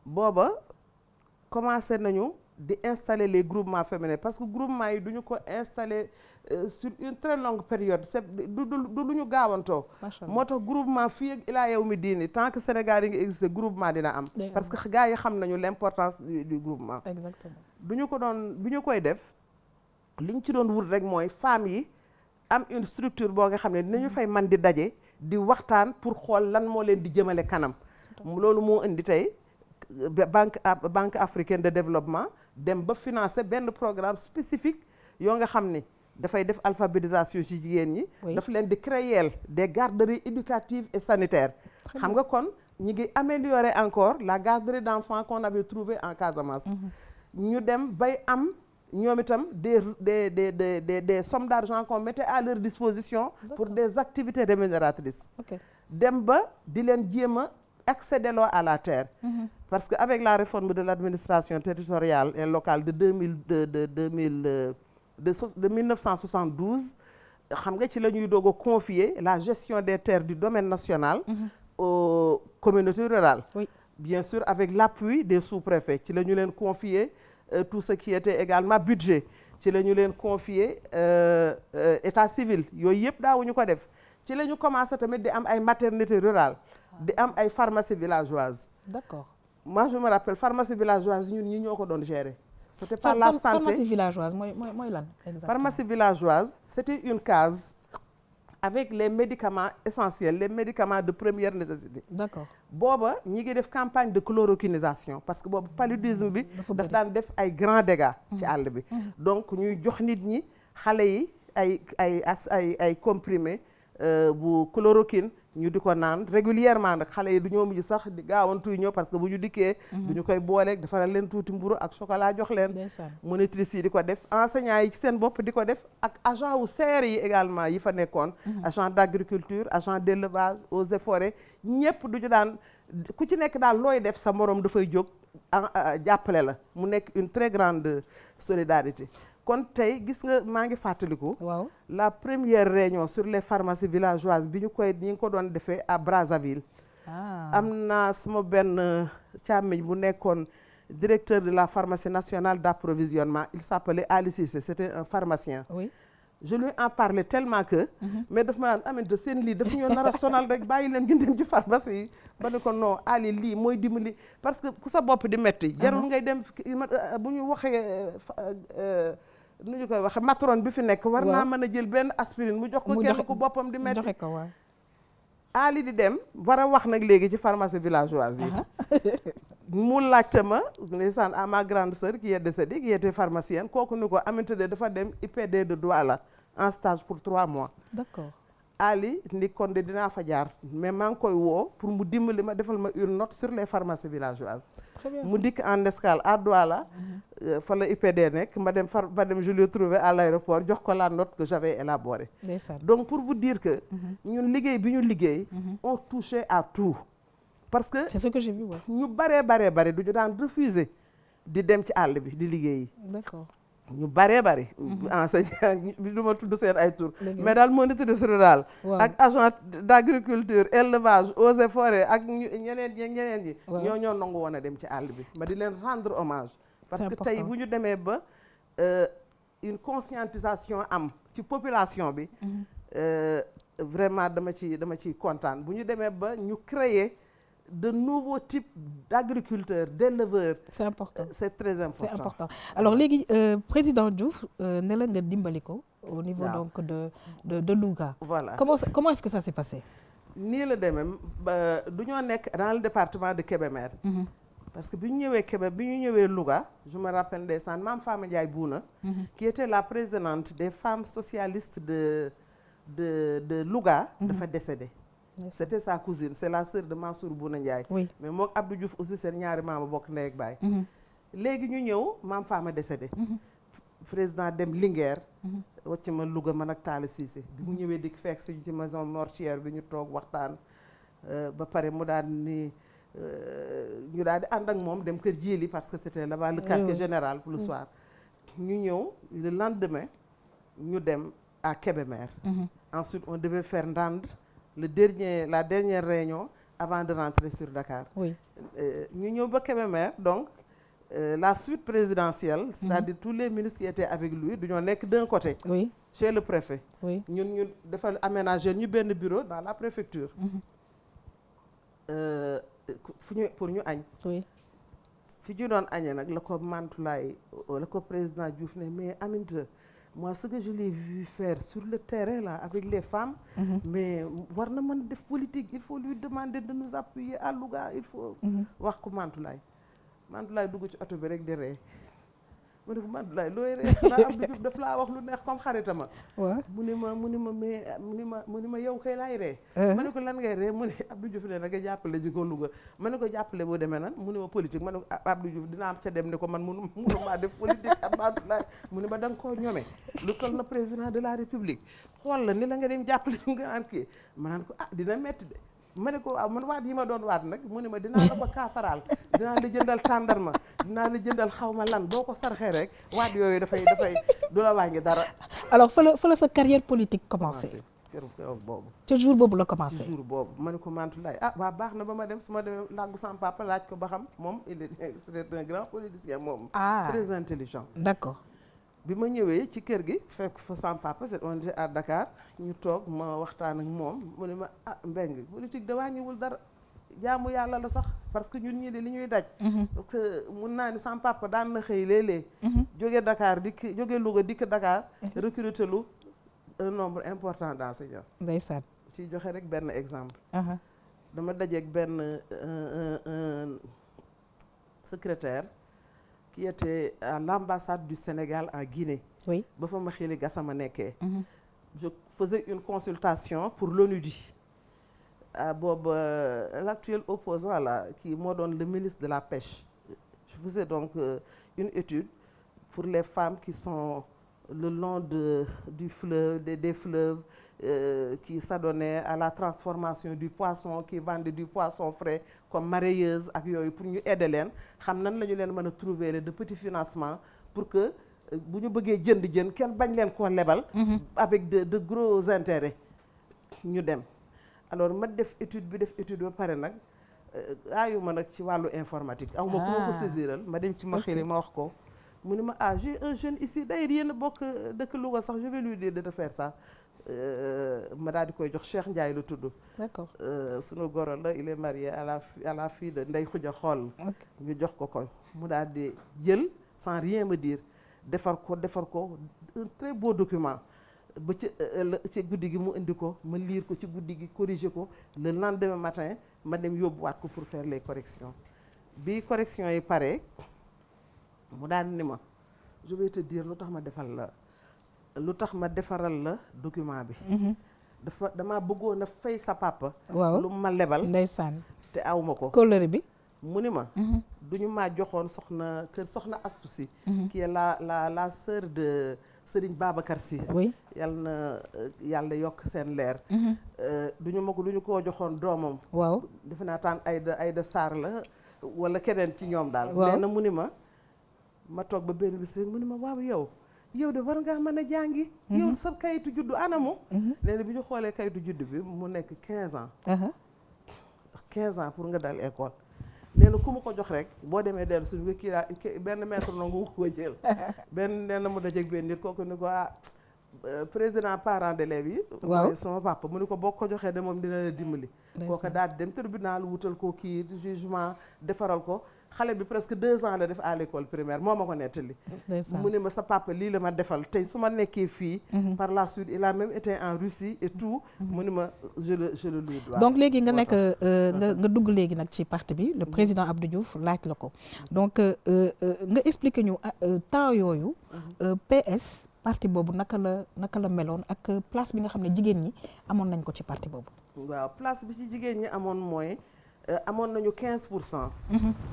booba commencé nañu di installer les groupements féminins parce que groupement yi du ñu ko installer sur une très longue période c'est du lu ñu gaawantoo moo tax groupement fii ak ilaa yow mi diini tant que Sénégal yi ngi existé groupement dina am parce que gars yi xam nañu l'importance du groupement exactement du ñu koy def li ñu ci doon wut rek mooy femmes yi am une structure boo nga xam ne dinañu fay man di daje di waxtaan pour xool lan moo leen di jëmale kanam loolu moo indi tey banque africaine de développement dem ba financer benn programme spécifique yoo nga xam ni dafay def alphabétisation ci jigéen ñi dafa leen di créer des garderies éducatives et sanitaires xam nga kon ñi ngi améliorer encore la garderie d'enfants qu'on avait trouvé en Casamance ñu dem bay am ñoom itam des sommes d'argent qu'on mettait à leur disposition pour des activités rémunératrices dem ba di leen jéem a accéder à la terre parce que avec la réforme de l'administration territoriale et locale de 1972 xam nga ci la ñuy doog a confier la gestion des terres du domaine national aux communautés rurales bien sûr avec l'appui des sous-préfets ci la ñu leen confier tout ce qui était également budget ci la ñu leen confier état civil yooyu yëpp daawuñu ko def ci la ñu commencé tamit di am ay maternités rurales di am ay pharmacies villageoises. D'accord. Moi je me rappelle pharmacie villageoise ñun ñi ñoo ko doon gérer. C'était pas la santé. Pharmacie villageoise mooy lan exactement. Pharmacie villageoise c'était une case avec les médicaments essentiels les médicaments de première nécessité. D'accord. booba ñi ngi def campagne de chloroquinisation parce que boobu paludisme bi daf daan def ay grands dégâts ci àll bi. donc ñuy jox nit ñi xale yi ay comprimés bu chloroquine ñu di ko naan régulièrement nag xale yi du ñoo mujj sax di gaawantuy ñëw parce que bu ñu dikkee du ñu koy booleeg defaral leen tuuti mburu ak chocolat jox leen monitrices yi di ko def enseignants yi ci seen bopp di ko def ak agent wu serre yi également yi fa nekkoon agent d'agriculture agent d'élevage eaux et forêts ñëpp du ñu daan ku ci nekk daal looy def sa morom dafay jóg jàppale la mu nekk une très grande solidarité kon tey gis nga maa ngi fàttaliku. waaw la première réunion sur les pharmacies villageoises bi ñi ngi ko doon defee à Brazzaville. am na sama benn càmmiñ bu nekkoon directeur de la pharmacie nationale d'approvisionnement il s'appelait Ali Cissé c'était un pharmacien. Oui. Je lui en parlais tellement que. mais daf ma naan Aminata seen lii daf ñoo nar a sonal rek bàyyi leen ñu dem ci pharmacie yi ba ne ko non Ali lii mooy dimbali parce que ku sa bopp di metti jarul ngay dem bu ñu waxee. nu ñu koy waxe matron bi fi nekk war naa mën a jël benn aspirine mu jox ko kenn ku boppam di metti joxe ko waaw Ali di dem war a wax nag léegi ci pharmacie villageoise yi mu laajte ma ndeysaan à ma grande sœur qui est décédée qui était pharmacienne kooku ni ko Aminata de dafa dem IPD de Douala en stage pour 3 mois. D'accord. Ali ni kon de dinaa fa jaar mais maa ngi koy woo pour mu dimbali ma defal ma une note sur les pharmacies villageoises. mu dikk en escale à Douala. fa la IPD nekk ma dem je l'ai trouvé à l'aéroport jox ko la note que j'avais élaborée. Donc pour vous dire que ñun liggéey bi ñu liggéey on touchait à tout parce que c'est ce que j'ai vu, ouais. ñu bare du ñu daan refuser di dem ci àll bi di liggéeyi. D'accord. ñu bare enseignant bi du ma tudd seen ay tur Dëgg la. mais daal monitrice rurale Waaw. ak agent d'agriculture élevage eaux et forêts ak ñeneen ñi Waaw. ñoo nangu woon a dem ci àll bi ma di leen rendre hommage parce C'est que tey important. bu ñu demee ba une conscientisation am ci population bi vraiment dama ci kontaan bu ñu demee ba ñu créer de nouveaux types d'agriculteurs, d'éleveurs. C'est important. C'est très important. C'est important. Alors léegi président Diouf ne la nga dimbali ko au niveau waaw. donc de Louga. Voilà. Comment est-ce que ça s'est passé? nii la demee ba du ñoo nekk dans le département de Kébémer. Parce que bi ñu ñëwee Louga je me rappelle ndeysaan Mame Fama Ndiaye Bouna. qui était la présidente des femmes socialistes de Louga. dafa décédé. C'était sa cousine, c'est la sœur de Mansour Bouna Ndiaye. Oui. Mais mook Abdou Diouf aussi seen ñaari maama bokk ndey ak baay. léegi ñu ñëw Mame Fama décédé. président dem Linguère. wacc ma Louga man ak Talla Cissé. bi mu ñëwee dikk fekk si ci maison mortuaire bi ñu toog waxtaan. ba pare mu daal ni ñu daal di ànd ak moom dem kër Djili parce que c'était là-bas le quartier général pour le soir. ñu ñëw le lendemain ñu dem à Kébémer. Ensuite on devait faire Ndande. La dernière réunion avant de rentrer sur Dakar. Oui. Ñu ñëw ba Kébémer donc la suite présidentielle. C'est-à-dire tous les ministres qui étaient avec lui dañoo nekk d'un côté. Oui. Chez le préfet. Oui. ñun ñu defal aménager ñu benn bureau dans la préfecture. pour ñu añ. Oui. fi ñu doon añee nag la ko Mantoulaye la ko président Diouf ne mais Aminata. Moi, ce que je l'ai vu faire sur le terrain là avec les femmes, mais war na mën def politique, il faut lui demander de nous appuyer à Louga, il faut wax ko Mantoulaye dugg ci oto bi rek di ree ma ne ko Mantoulaye looy ree xanaa Abdou Diouf daf laa wax lu neex comme xaritama waaw mu ni ma yow kay laay ree ma ne ko lan ngay ree mu ne Abdou Diouf ne na nga jàppale ji ko Louga ma ne ko jàppale boo demee nan mu ne ma politique ma ne ko Abdou Diouf dinaa am ca dem ne ko man munu maa def politique ak Mantoulaye mu ne ma da nga koo ñome lu toll na président de la république xool la ni la nga dem jàppale ñu nga naan kii ma naan ko dina metti de ma ne ko waaw man waat yi ma doon waat nag mu ne ma dinaa la ko kaafaraal dinaa la jëndal tàndarma dinaa la jëndal xaw ma lan boo ko sarxee rek waat yooyu dafay du la wàññi dara. Alors fa la sa carrière politique commencé. boobu. ca jour boobu la commencé. jour boobu ma ne ko Mantoulaye waa baax na ba ma dem su ma demee làggu sama papa laaj ko ba xam moom c'est un grand politicien moom. Très intelligent. D'accord. bi ma ñëwee ci kër gi fekk fa sama papa on était à Dakar ñu toog ma waxtaan ak moom mu ne ma Mbengue politique da wàññiwul dara jaamu yàlla la sax parce que ñun ñii de li ñuy daj. parce que mun naa ni sama papa daan na xëy léeg-léeg. jóge Dakar jóge Louga dikk Dakar. recruter lu un nombre important d'enseignants. Ndeysaan. ci joxe rek benn exemple. dama dajeeg benn secrétaire. qui était à l'ambassade du Sénégal en Guinée. Oui. ba fa ma xili Gassama nekkee. je faisais une consultation pour l'ONUDI. boobu l'actuel opposant là qui moo doon le ministre de la pêche. je faisais donc une étude pour les femmes qui sont le long du fleuve des fleuves qui s'adonnaient à la transformation du poisson qui vendaient du poisson frais comme mareyeuses ak yooyu pour ñu aider leen xam nan la ñu leen mën a trouver de petits financements pour que bu ñu bëggee jën kenn bañ leen koo lebal. avec de gros intérêts ñu dem. alors ma def étude ba pare nag aayu ma nag ci wàllu informatique. aw ma ku ma ko saisiral ma dem ci ma xëy ma wax ko. mu ne ma j'ai un jeune ici d'ailleurs yéen a bokk dëkk Louga sax je vais lui dire de te faire ça. ma daal di koy jox Cheikh Ndiaye la tudd. D'accord. sunu goro la il est marié à la fille de Ndeye Khoudia Xool. ñu jox ko mu daal di jël sans rien me dire defar ko un très beau document ba ci guddi gi mu indi ko ma lire ko ci guddi gi corriger ko le lendemain matin ma dem yóbbuwaat ko pour faire les corrections bi corrections yi pare mu daal ni ma je vais te dire lu tax ma defaral la document bi. dama bëggoon a fay sa papa. waaw lu ma lebal. ndeysaan. te aw ma ko. kóllëre bi. mu ni ma. duñu maa joxoon soxna Astou Sy. qui est la sœur de Serigne Babacar Sy. oui yal na yàlla yokk seen leer. duñu koo joxoon doomam. waaw defe naa taan Aïda Sarr la wala keneen ci ñoom daal. waaw nee na mu ni ma toog ba benn bis rek mu ni ma waaw yow de war ngaa mën a jàngi. yow sa kayitu juddu anamu. nee na bi ñu xoolee kayitu juddu bi mu nekk 15 ans. 15 ans pour nga dal école. nee na ku ma ko jox rek boo demee dellu suñu nga kii daal benn maître nangu ko jël. benn nee na mu dajeeg benn nit kooku ni ko président parents d'élèves yi. waaw sama papa mu ni ko boo ko joxee de moom dina la dimbali. kooku daal dem tribunal wutal ko kii jugement defaral ko. xale bi presque 2 ans la def à l'école primaire moo ma ko nettali. mu ne ma sa papa lii la ma defal tey su ma nekkee fii. par la suite il a même été en Russie et tout. mu ne ma je le lui dois. donc léegi nga nekk nga dugg léegi nag ci parti bi le président Abdou Diouf laaj la ko donc nga expliquer ñu temps yooyu. PS parti boobu naka la meloon ak place bi nga xam ne jigéen ñi amoon nañ ko ci parti boobu. waaw place bi ci jigéen ñi amoon mooy. amoon nañu 15%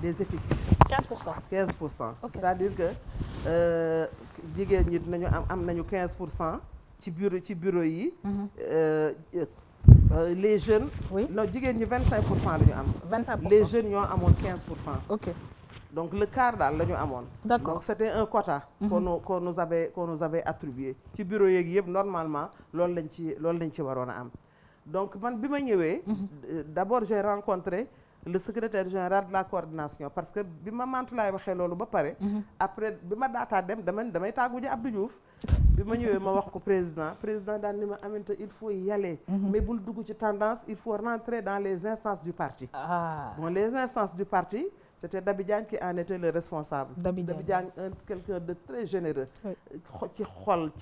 des effectifs. 15%. 15%. Okay. C'est-à-dire que jigéen ñi nañu am nañu 15% ci bureau yi. Les jeunes. oui non jigéen ñi 25% la ñu am. 25%. Les jeunes ñoo amoon 15%. ok donc le quart daal la ñu amoon. D'accord. donc c'était un quota. qu'on nous avait attribué. ci bureau yeeg yëpp normalement loolu lañ ci waroon a am. donc man bi ma ñëwee. d'abord j'ai rencontré le secrétaire général de la coordination parce que bi ma Mantoulaye waxee loolu ba pare. après bi ma daataa dem damay tàggu ji Abdou Diouf. bi ma ñëwee ma wax ko président daal ni ma Aminata il faut y aller. mais bul dugg ci tendance il faut rentrer dans les instances du parti. Bon les instances du parti c'était Dabi Diagne qui en était le responsable. Dabi Diagne quelqu'un de très généreux. ci xol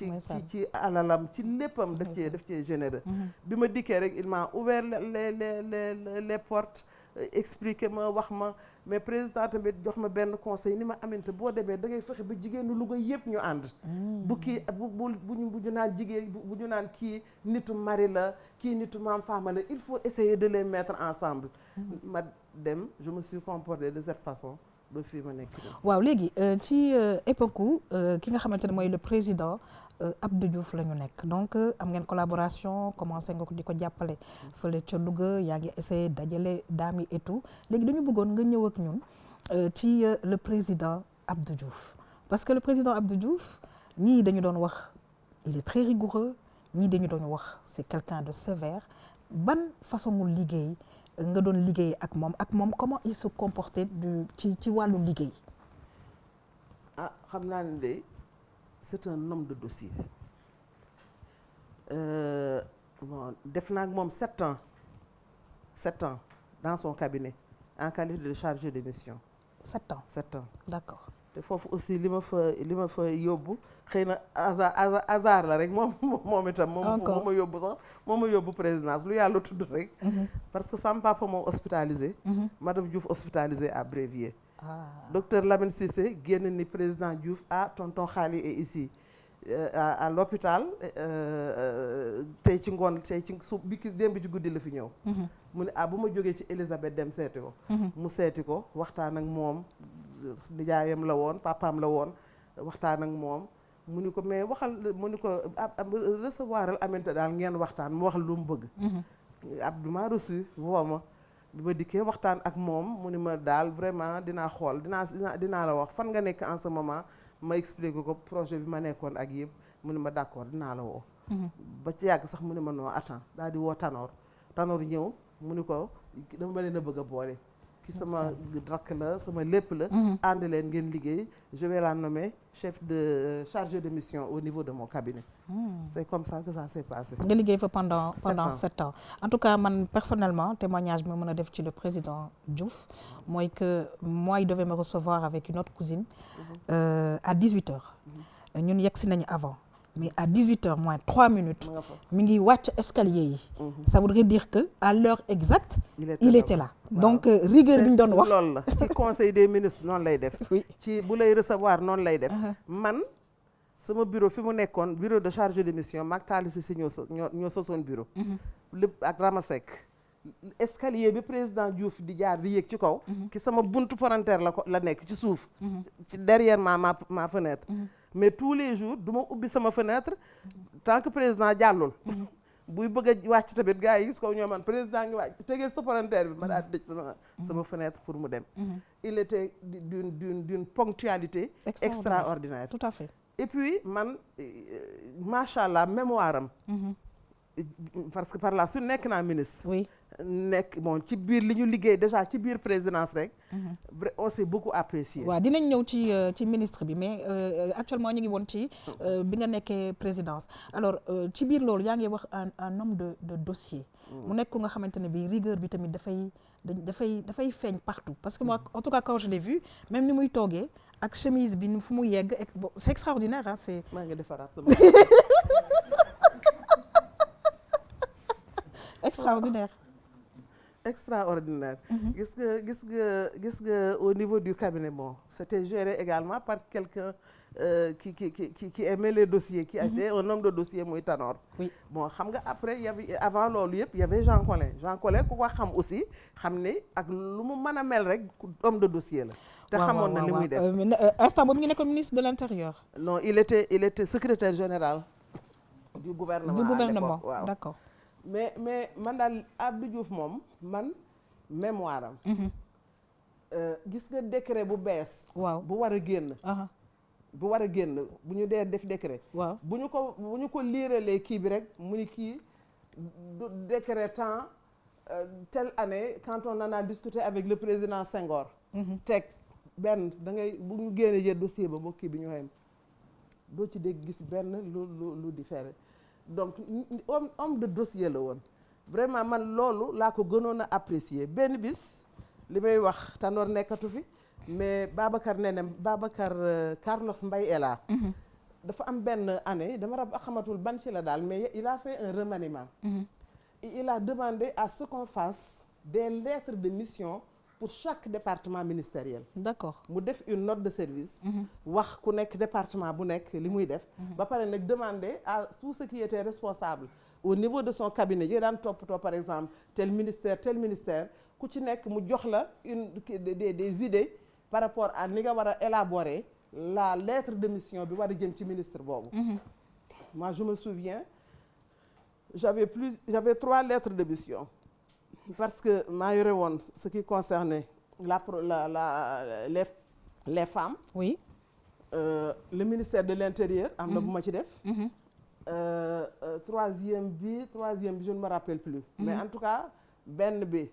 ci alalam ci léppam daf cee généreux. bi ma dikkee rek il m'a ouvert les portes expliqué ma wax ma mais président tamit jox ma benn conseil ni ma Aminata boo demee da ngay fexe ba jigéenu Louga yëpp ñu ànd. bu kii bu ñu naan jigéen bu ñu naan kii nitu mari la kii nitu maam Fama la il faut essayer de les mettre ensemble. ma dem je me suis comporté de cette façon ba fii ma nekk. waaw léegi ci époque ki nga xamante ne mooy le président Abdou Diouf la ñu nekk donc am ngeen collaboration commencé nga ko di ko jàppale fële ca Louga yaa ngi essayé dajale daam yi et tout léegi dañu bëggoon nga ñëw ak ñun ci le président Abdou Diouf parce que le président Abdou Diouf ñii dañu doon wax il est très rigoureux ñii dañu doon wax c'est quelqu'un de sévère ban façon mu liggéey nga doon liggéey ak moom comment il se comportait ci wàllu liggéey. xam naa ne de c'est un homme de dossier. Bon def naa ak moom 7 ans dans son cabinet en qualité de chargé de mission. 7 ans. D'accord. te foofu aussi li ma fa yóbbu xëy na hasard la rek moom itam moom ma yóbbu sax moom ma yóbbu présidence lu yàlla tudd rek. parce que sama papa moo hospitalisé. madame Diouf hospitalisé à Brévier. docteur Lamine Cissé génn ni président Diouf tonton Khali est ici à l'hôpital tey ci ngoon démb ci guddi la fi ñëw. mu ne bu ma jógee ci Elisabeth dem seeti ko. mu seeti ko waxtaan ak moom. nijaayam la woon papaam la woon waxtaan ak moom mu ni ko mais waxal mu ni ko recevoiral Aminata daal ngeen waxtaan mu wax lu mu bëgg. Abdou m'a reçu woo ma bi ma dikkee waxtaan ak moom mu ni ma daal vraiment dinaa xool dinaa la wax fan nga nekk en ce moment ma expliqué ko projet bi ma nekkoon ak yëpp mu ni ma d'accord dinaa la woo. ba ci yàgg sax mu ni ma non attends daal di woo Tanor ñëw mu ni ko dama leen a bëgg a boole. ki sama rakk la sama lépp la. ànd leen ngeen liggéey je vais la nommer chargé de mission au niveau de mon cabinet. C'est comme ça que ça s'est passé. nga liggéey fa pendant 7 ans. En tout cas man personnellement témoignage bi ma mën a def ci le président Diouf mooy que moi il devait me recevoir avec une autre cousine à 18h. ñun yegg si nañu avant. mais à 18h moins 3 minutes mi ngi wàcc escalier yi. ça voudrait dire que à l'heure exacte il était là. donc rigueur bi ñu doon wax loolu la ci conseil des ministres noonu lay def. ci bu lay recevoir noonu lay def. man sama bureau fi mu nekkoon bureau de chargé de mission maag Talla Cissé ñoo sosoon bureau. lépp ak Ramasek. escalier bi président Diouf di jaar di yéeg ci kaw. ki sama buntu parenthèse la nekk ci suuf. ci derrière ma fenêtre. mais tous les jours du ma ubbi sama fenêtre tant que président jàllul buy bëgg a wàcc tamit gars yi gis ko ñoo man président ngi wàcc tegee sa palanteer bi ma daal di tëj sama fenêtre pour mu dem. Il était d'une ponctualité extraordinaire. Tout à fait. Et puis man macha allah mémoire am. Parce que par la suite nekk naa ministre. Oui. nekk bon ci biir li ñu liggéey déjà ci biir présidence rek. on s'est beaucoup apprécié. waaw dinañ ñëw ci ministre bi mais actuellement ñu ngi woon ci bi nga nekkee présidence alors ci biir loolu yaa ngi wax un homme de dossier. mu nekk ku nga xamante ne bi rigueur bi tamit dafay feeñ partout parce que moi en tout cas quand je l'ai vu même ni muy toogee ak chemise bi fu mu yegg bon c'est extraordinaire ah c'est. maa ngi defaraat sama. extraordinaire. Extraordinaire. gis nga au niveau du cabinet bon c'était géré également par quelqu'un qui aimait les dossiers qui était un homme de dossier muy Tanor. Oui. Bon xam nga après y avait avant loolu yëpp y avait Jean Collin ku ko xam aussi xam ne ak lu mu mën a mel rek homme de dossier la. te xamoon na li muy def instant boobu ñu nekkoon ministre de l'intérieur. non il était secrétaire général du gouvernement. À l'époque, waaw. D'accord. mais man daal Abdou Diouf moom man mémoire am. gis nga décret bu bees. waaw bu war a génn. bu war a génn bu ñu dee def décret. waaw bu ñu ko liiralee kii bi rek mu ni kii du décret temps telle année quand on en a discuté avec le président Senghor. teg benn da ngay bu ñu génnee jël dossier ba kii bi ñu xem doo ci dégg gis benn lu différé donc homme de dossier la woon vraiment man loolu laa ko gënoon a apprécier benn bis li may wax Tanor nekkatu fi mais Babacar Carlos Mbaye est là. dafa am benn année dama xamatul ban ci la daal mais il a fait un remaniement. Et il a demandé à ce qu'on fasse des lettres de mission pour chaque département ministériel. D'accord. mu def une note de service. wax ku nekk département bu nekk li muy def. ba pare nag demander à tout ce qui était responsable au niveau de son cabinet yi daan toppatoo par exemple tel ministère ku ci nekk mu jox la des idées par rapport à ni nga war a élaborer la lettre de mission bi war a jëm ci ministre boobu. Moi je me souviens j'avais 3 lettres de mission. Parce que maa yore woon ce qui concernait les femmes. Oui. Le ministère de l'Intérieur am na bu ma ci def. troisième bi je ne me rappelle plus. Mais en tout cas benn bi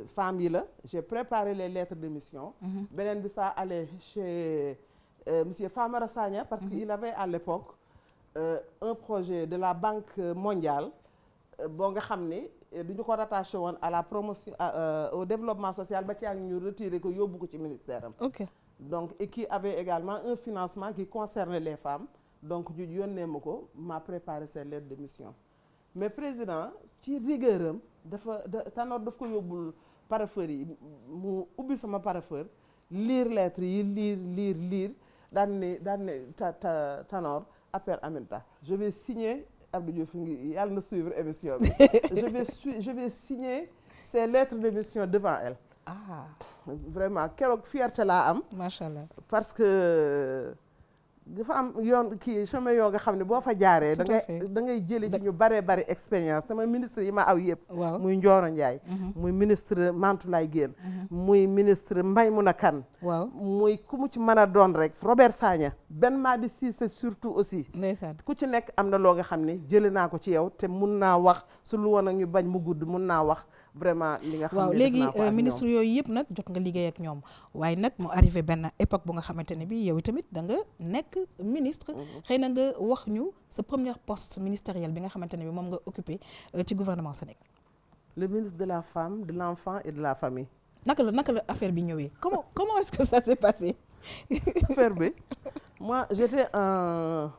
femmes yi la j'ai préparé les lettres de mission. beneen bi ça allait chez monsieur Famara Sagna parce qu'il avait à l'époque un projet de la Banque mondiale boo nga xam ne du ñu ko rattaché woon à la promotion au développement social ba ci ak ñu retiré ko yóbbu ko ci ministère am. Ok. Donc et qui avait également un financement qui concernait les femmes donc ñu yónnee ma ko m'a préparé ces lettres de mission mais président ci rigueur am Tanor daf ko yóbbul parapheur yi mu ubbi sama parapheur lire lettres yi lire daan ne Tanor appel Aminta je vais signer Abdou Diouf ngi yàlla na suivre émission bi je vais signer ces lettres de mission devant elle. Vraiment keroog fierté laa am. Macha Allah. Parce que dafa am yoon chemin yoo nga xam ne boo fa jaaree. da ngay jëlee ci ñu bari expérience sama ministre yi ma aw yëpp. waaw muy Ndioro Ndiaye. muy ministre Mantoulaye Guèye. muy ministre Maymouna Kane. waaw muy ku mu ci mën a doon rek Robert Sagna. Ben Madi Cissé surtout aussi. ndeysaan ku ci nekk am na loo nga xam ne jëlee naa ko ci yow te mun naa wax su lu woon ak ñu bañ mu gudd mun naa wax vraiment li nga xam ne waaw léegi ministre yooyu yëpp nag jot nga liggéey ak ñoom waaye nag mu arrivé benn époque bu nga xamante ne bi yow tamit da nga nekk ministre. xëy na nga wax ñu sa premier poste ministériel bi nga xamante ne bi moom nga occupé ci gouvernement Sénégal. Le ministre de la femme, de l'enfant et de la famille. naka la affaire bi ñëwee comment est-ce que ça s'est passé. affaire bi moi j'étais en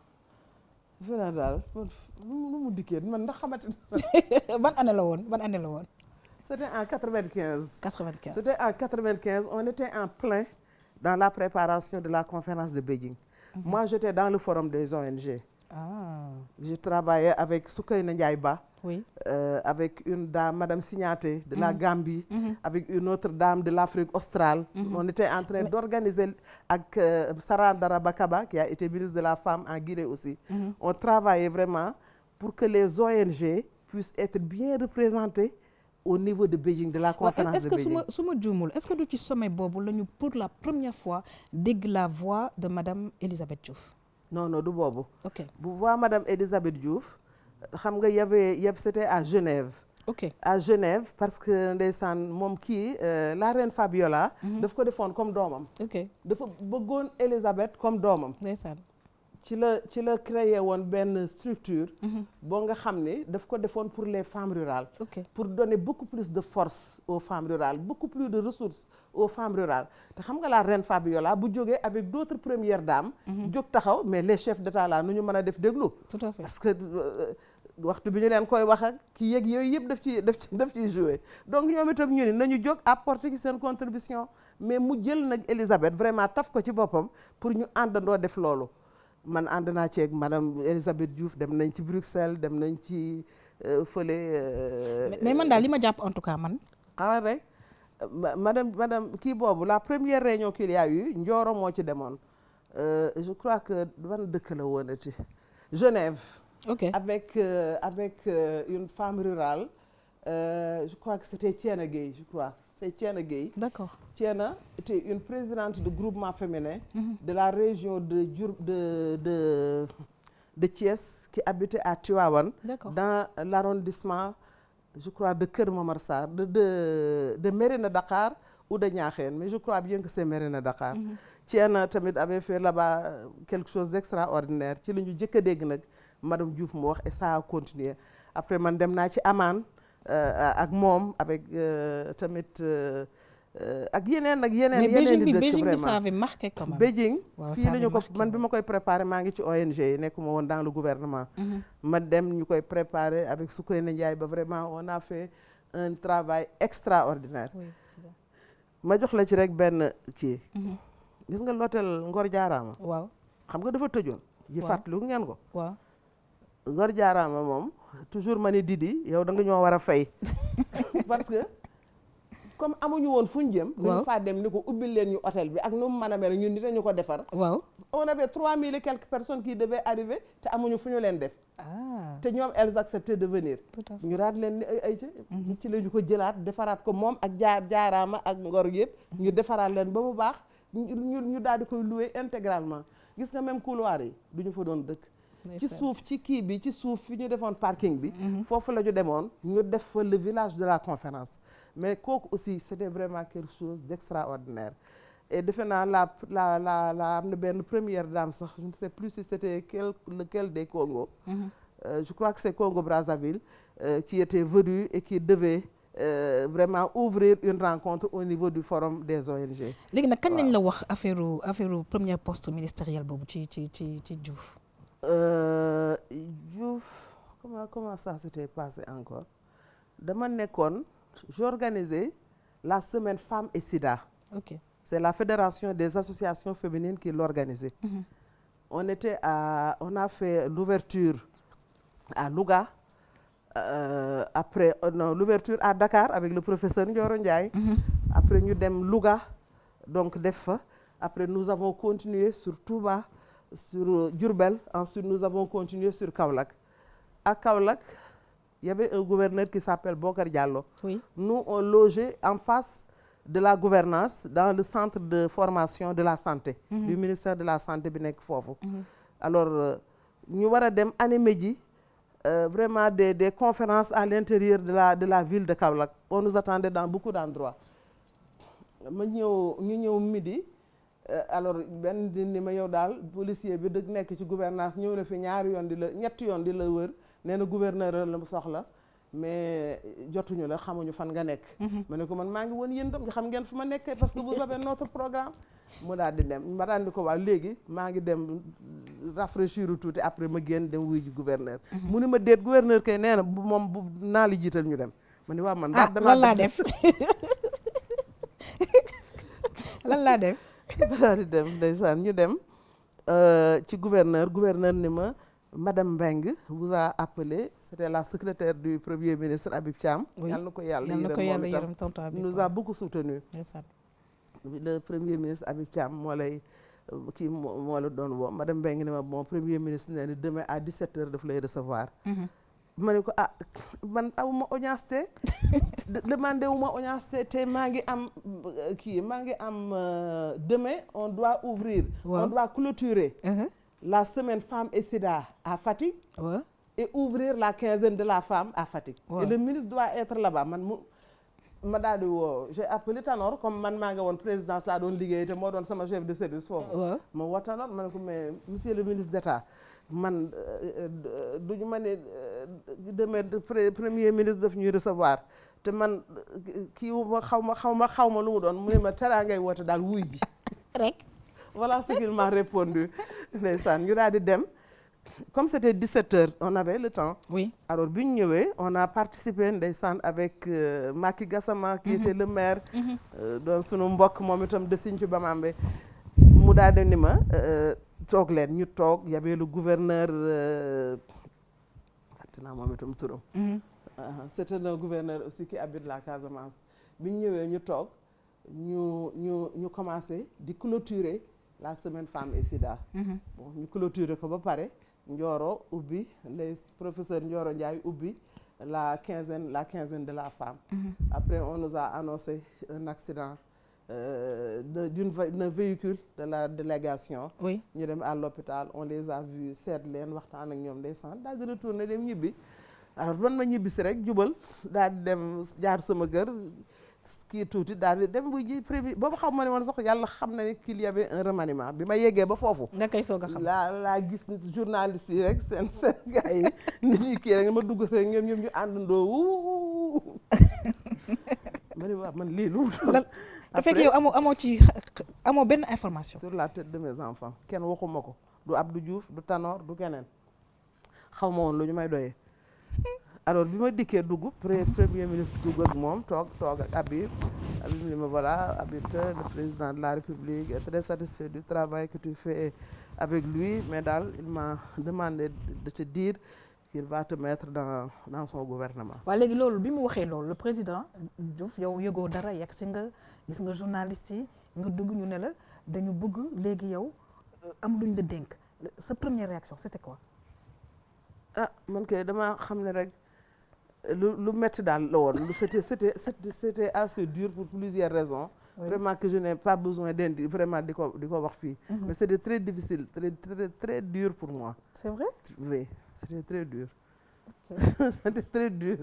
voilà daal nu mu dikkee man ndax xamante ban année la woon. C'était en 95. 95. C'était en 95. On était en plein dans la préparation de la conférence de Beijing. Moi, j'étais dans le forum des ONG. Je travaillais avec Soukeyna Ndiaye Ba, Oui. Avec une dame, Madame Signaté de la Gambie, avec une autre dame de l'Afrique australe. On était en train d'organiser avec Sarah Darabakaba, qui a été ministre de la Femme en Guinée aussi. On travaillait vraiment pour que les ONG puissent être bien représentées au niveau de Beijing, de la conférence de Beijing. Est-ce que est-ce que du ci sommet boobu la ñu pour la première fois dégg la voix de Madame Elisabeth Diouf? Non, non, du boobu. Ok. Bu voix Madame Elisabeth Diouf, xam nga c'était à Genève. Ok. À Genève parce que ndeysaan moom kii la reine Fabiola. daf ko defoon comme doomam. Ok. dafa bëggoon Elisabeth comme doomam. ndeysaan. ci la créé woon benn structure. boo nga xam ne daf ko defoon pour les femmes rurales. Ok. pour donner beaucoup plus de force aux femmes rurales, beaucoup plus de ressources aux femmes rurales. te xam nga la reine Fabiola bu jógee avec d'autres premières dames. jóg taxaw mais les chefs d'État là nu ñu mën a def déglu. Tout à fait. parce que waxtu bi ñu leen koy wax ak ki yëg yooyu yëpp daf ciy jouer donc ñoom itam ñu ni nañu jóg apporter ci seen contribution mais mu jël nag Elisabeth vraiment taf ko ci boppam pour ñu àndandoo def loolu. man ànd naa ceeg madame Elisabeth Diouf dem nañ ci Bruxelles dem nañ ci fële. mais man daal li ma jàpp en tout cas man. xamal rek madame kii boobu la première réunion qu'il y a eu Ndioro moo ci demoon je crois que ban dëkk la woonati Genève. Ok. avec une femme rurale je crois que c'était Thiena Gueye je crois c'est Thiena Gueye. D'accord. Thiena était une présidente de groupement féminin de la région de Thiès qui habitait à Tivaouane. D'accord. Dans l'arrondissement je crois de Keur Momar Sarr de Mérina Dakhar ou de Niakhène mais je crois bien que c'est Mérina Dakhar. Thiena tamit avait fait là-bas quelque chose d'extraordinaire ci la ñu jëkk a dégg nag madame Diouf mu wax et ça a continué après man dem naa ci Amman ak moom avec tamit ak yeneen ak yeneen. mais yeneen di dëkk Beijing vraiment bi ça avait marqué quand même. Beijing waaw fii la ñu ko man bi ma koy préparé maa ngi ci ONG yi nekkuma woon dans le gouvernement. ma dem ñu koy préparé avec Soukeyna Ndiaye ba vraiment on a fait un travail extraordinaire. Oui. ma jox la ci rek benn kii. gis nga l'hôtel Ngor Jaaraama. waaw. xam nga dafa tëjoon. yi fàttaliku ngeen ko. waaw. Ngor Jaaraama moom toujours ma ni Didi yow da nga ñoo war a fay parce que comme amuñu woon fu ñu jëm. waaw ñu faa dem ni ko ubbil leen ñu hôtel bi ak nu mu mën a mel ñun dinañu ko defar. waaw. on avait 3000 et quelques personnes qui devaient arriver te amuñu fu ñu leen def. ah. te ñoom elles acceptaient de venir. tout à fait. ñu daal leen ni ay ci la ñu ko jëlaat defaraat ko moom ak Jaaraama ak Ngor yëpp. ñu defaraat leen ba mu baax ñu daal di koy louer intégralement gis nga même couloir yi du ñu fa doon dëkk. ci suuf ci kii bi ci suuf fi ñu defoon parking bi. foofu la ñu demoon ñu def fa le village de la conférence mais kooku aussi c'était vraiment quelque chose d'extraordinaire et defe naa la am na benn première dame sax je ne sais plus si c'était lequel des Congo. Je crois que c'est Congo-Brazzaville qui était venu et qui devait vraiment ouvrir une rencontre au niveau du forum des ONG. léegi nag kañ lañ la wax affaire premier poste ministériel boobu ci Diouf. Diouf comment ça s'était passé encore dama nekkoon j'organisais la semaine femmes et sida. ok. C'est la fédération des associations féminines qui l'organisait. On a fait l'ouverture à Louga. Après l'ouverture à Dakar avec le professeur Ndioro Ndiaye. Après ñu dem Louga donc def fa après nous avons continué sur Touba sur Diourbel ensuite nous avons continué sur Kaolack. À Kaolack il y avait un gouverneur qui s'appelle Bokar Diallo. Oui. Nous on logeait en face de la gouvernance dans le centre de formation de la santé. Du ministère de la santé bi nekk foofu. Alors ñu war a dem animer ji vraiment des conférences à l'intérieur de la ville de Kaolack. On nous attendait dans beaucoup d'endroits. ñu ñëw midi alors benn di ni ma yow daal policier bi dëgg nekk ci gouvernance ñëw na fi ñetti yoon di la wër nee na gouverneur la mu soxla mais jotuñu la xamuñu fan nga nekk. ma ne ko man maa ngi woon yéen tam xam ngeen fu ma nekkee parce que vous avez notre programme. mu daal di dem ma daal di ko waaw léegi maa ngi dem rafraîchir tuuti après ma génn dem wuy ji gouverneur. mu ni ma déet gouverneur kay nee na moom bu naa li jiital ñu dem. ma ni waaw man. lan laa def lan laa def. daal di dem ndeysaan ñu dem ci gouverneur ni ma Madame Mbengue vous a appelé, c'était la secrétaire du Premier ministre Habib Thiam. Oui. Yal na ko yàlla yal na ko yërëm yàlla moom itam. yërëm tonton Habib. Nous a beaucoup soutenu. ndeysaan. Le Premier ministre Habib Thiam moo lay kii moo la doon woo Madame Mbengue ne ma bon Premier ministre nee na demain à 17h daf lay recevoir. ma ne ko ah man awuma audience te demandé wuma audience te maa ngi am kii maa ngi am demain on doit ouvrir. Ouais. On doit clôturer. La semaine femme et sida à Fatick. Ouais. Et ouvrir la quinzaine de la femme à Fatick. Ouais. Et le ministre doit être là-bas ma daal di woo j'ai appelé Tanor comme man maa nga woon présidence laa doon liggéey te moo doon sama chef de service foofu. Ouais. ma woo Tanor ma ne ko mais monsieur le ministre d'État man duñu ma ne demee premier ministre daf ñuy recevoir te man kii ma xaw ma lu mu doon mu ne ma teraa ngay woote daal wuy ji rek. voilà ce qu'il m'a répondu ndeysaan ñu daal di dem comme c'était 17h on avait le temps. Oui. Alors bi ñu ñëwee on a participé ndeysaan avec Macky Gassama qui était le maire. doon sunu mbokk moom itam de Sinthiou Bamambé mu daal di ni ma toog leen ñu toog y avait le gouverneur fàtte naa moom itam turam. C'était un gouverneur aussi qui habite la Casamance bi ñu ñëwee ñu toog ñu commencé di clôturer la semaine femme et sida. Bon ñu clôturer ko ba pare Ndioro ubbi les professeurs Ndioro Ndiaye ubbi la quinzaine de la femme. Après on nous a annoncé un accident d'un véhicule de la délégation. Oui. ñu dem à l'hôpital on les a vus seet leen waxtaan ak ñoom ndeysaan daal di retourner dem ñibbi. Alors man ma ñibbi si rek jubal daal di dem jaar sama kër kii tuuti daal di dem bu ji premier boobu xam ma ne woon sax yàlla xam na ne qu'il y avait un remaniement bi ma yeggee ba foofu. nga koy soog a xam. laa gis journaliste yi rek seen gars yi nit ñi kii rek ma dugg see ñoom ñu àndandoo wuu. ma ne waaw man lii lu mu doon. fekk yow amoo benn information. sur la tête de mes enfants kenn waxuma ko du Abdou Diouf du Tanor du keneen xaw ma woon lu ñu may doyee. Alors bi ma dikkee dugg premier ministre dugg ak moom toog ak Habib ni ma voilà Habib le président de la République est très satisfait du travail que tu fais avec lui mais daal il m'a demandé de te dire qu'il va te mettre dans son gouvernement. waaw léegi loolu bi mu waxee loolu le président Diouf yow yëgoo dara yegg si nga gis nga journaliste yi nga dugg ñu ne la dañu bëgg léegi yow am luñ la dénk sa première réaction c'était quoi? Ah man kay dama xam ne rek lu metti daal la woon c'était assez dur pour plusieurs raisons. Oui. Vraiment que je n'ai pas besoin vraiment di ko wax fii. Mais c'était très difficile très dur pour moi. C'est vrai? Oui, c'était très dur. Okay. C'était très dur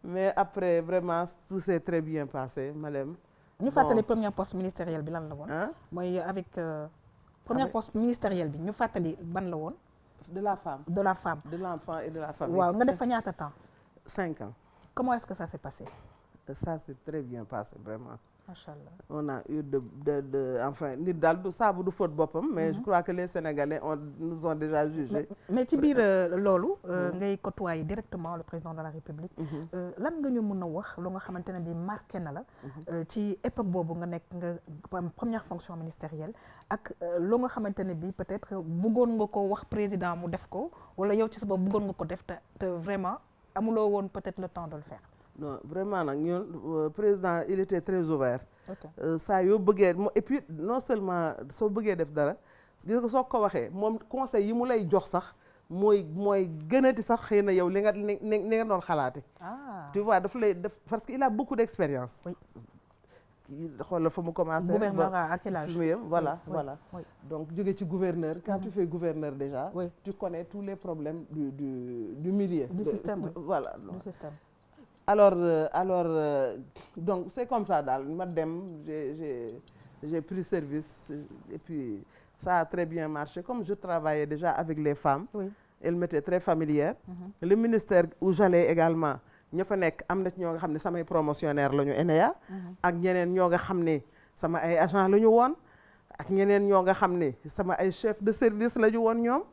mais après vraiment tout s'est très bien passé madame. ñu fàttali première poste ministérielle bi lan la woon. mooy avec première poste ministérielle bi ñu fàttali ban la woon. De la femme. De la femme. De l'enfant et de la famille. waaw nga def fa ñaata temps. 5 ans. Comment est-ce que ça s'est passé? Ça s'est très bien passé vraiment. Machallah. On a eu enfin nit daal du saabu du faute boppam. Mais je crois que les Sénégalais nous ont déjà jugés. mais ci biir loolu. ngay côtoyer directement le président de la République. lan nga ñu mën a wax lu nga xamante ne bi marqué na la. ci époque boobu nga nekk nga première fonction ministérielle ak lu nga xamante ne bi peut-être bëggoon nga ko wax président mu def ko wala yow ci sa bopp bëggoon nga ko def te vraiment amuloo woon peut-être le temps de le faire. Non vraiment nag ñun président il était très ouvert. Ok. Saa yoo bëggee et puis non seulement soo bëggee def dara gis nga soo ko waxee moom conseil yi mu lay jox sax mooy gënati sax xëy na yow li nga doon xalaate. Tu vois daf lay def parce que il a beaucoup d'expérience. Oui. Xoolal fa mu commencé. Gouverneur à quel âge? Voilà. Oui. Donc jóge ci gouverneur. Quand tu fais gouverneur déjà. Oui. Tu connais tous les problèmes du milieu. Du système. Voilà. Du système. Alors donc c'est comme ça daal ma dem j'ai pris service et puis ça a très bien marché comme je travaillais déjà avec les femmes. Oui. Elle m'était très familière. Le ministère où j'allais également ña fa nekk am na ci ñoo nga xam ne samay promotionnaire la ñu ENEA. ak ñeneen ñoo nga xam ne sama ay agent la ñu woon ak ñeneen ñoo nga xam ne sama ay chef de service la ñu woon ñoom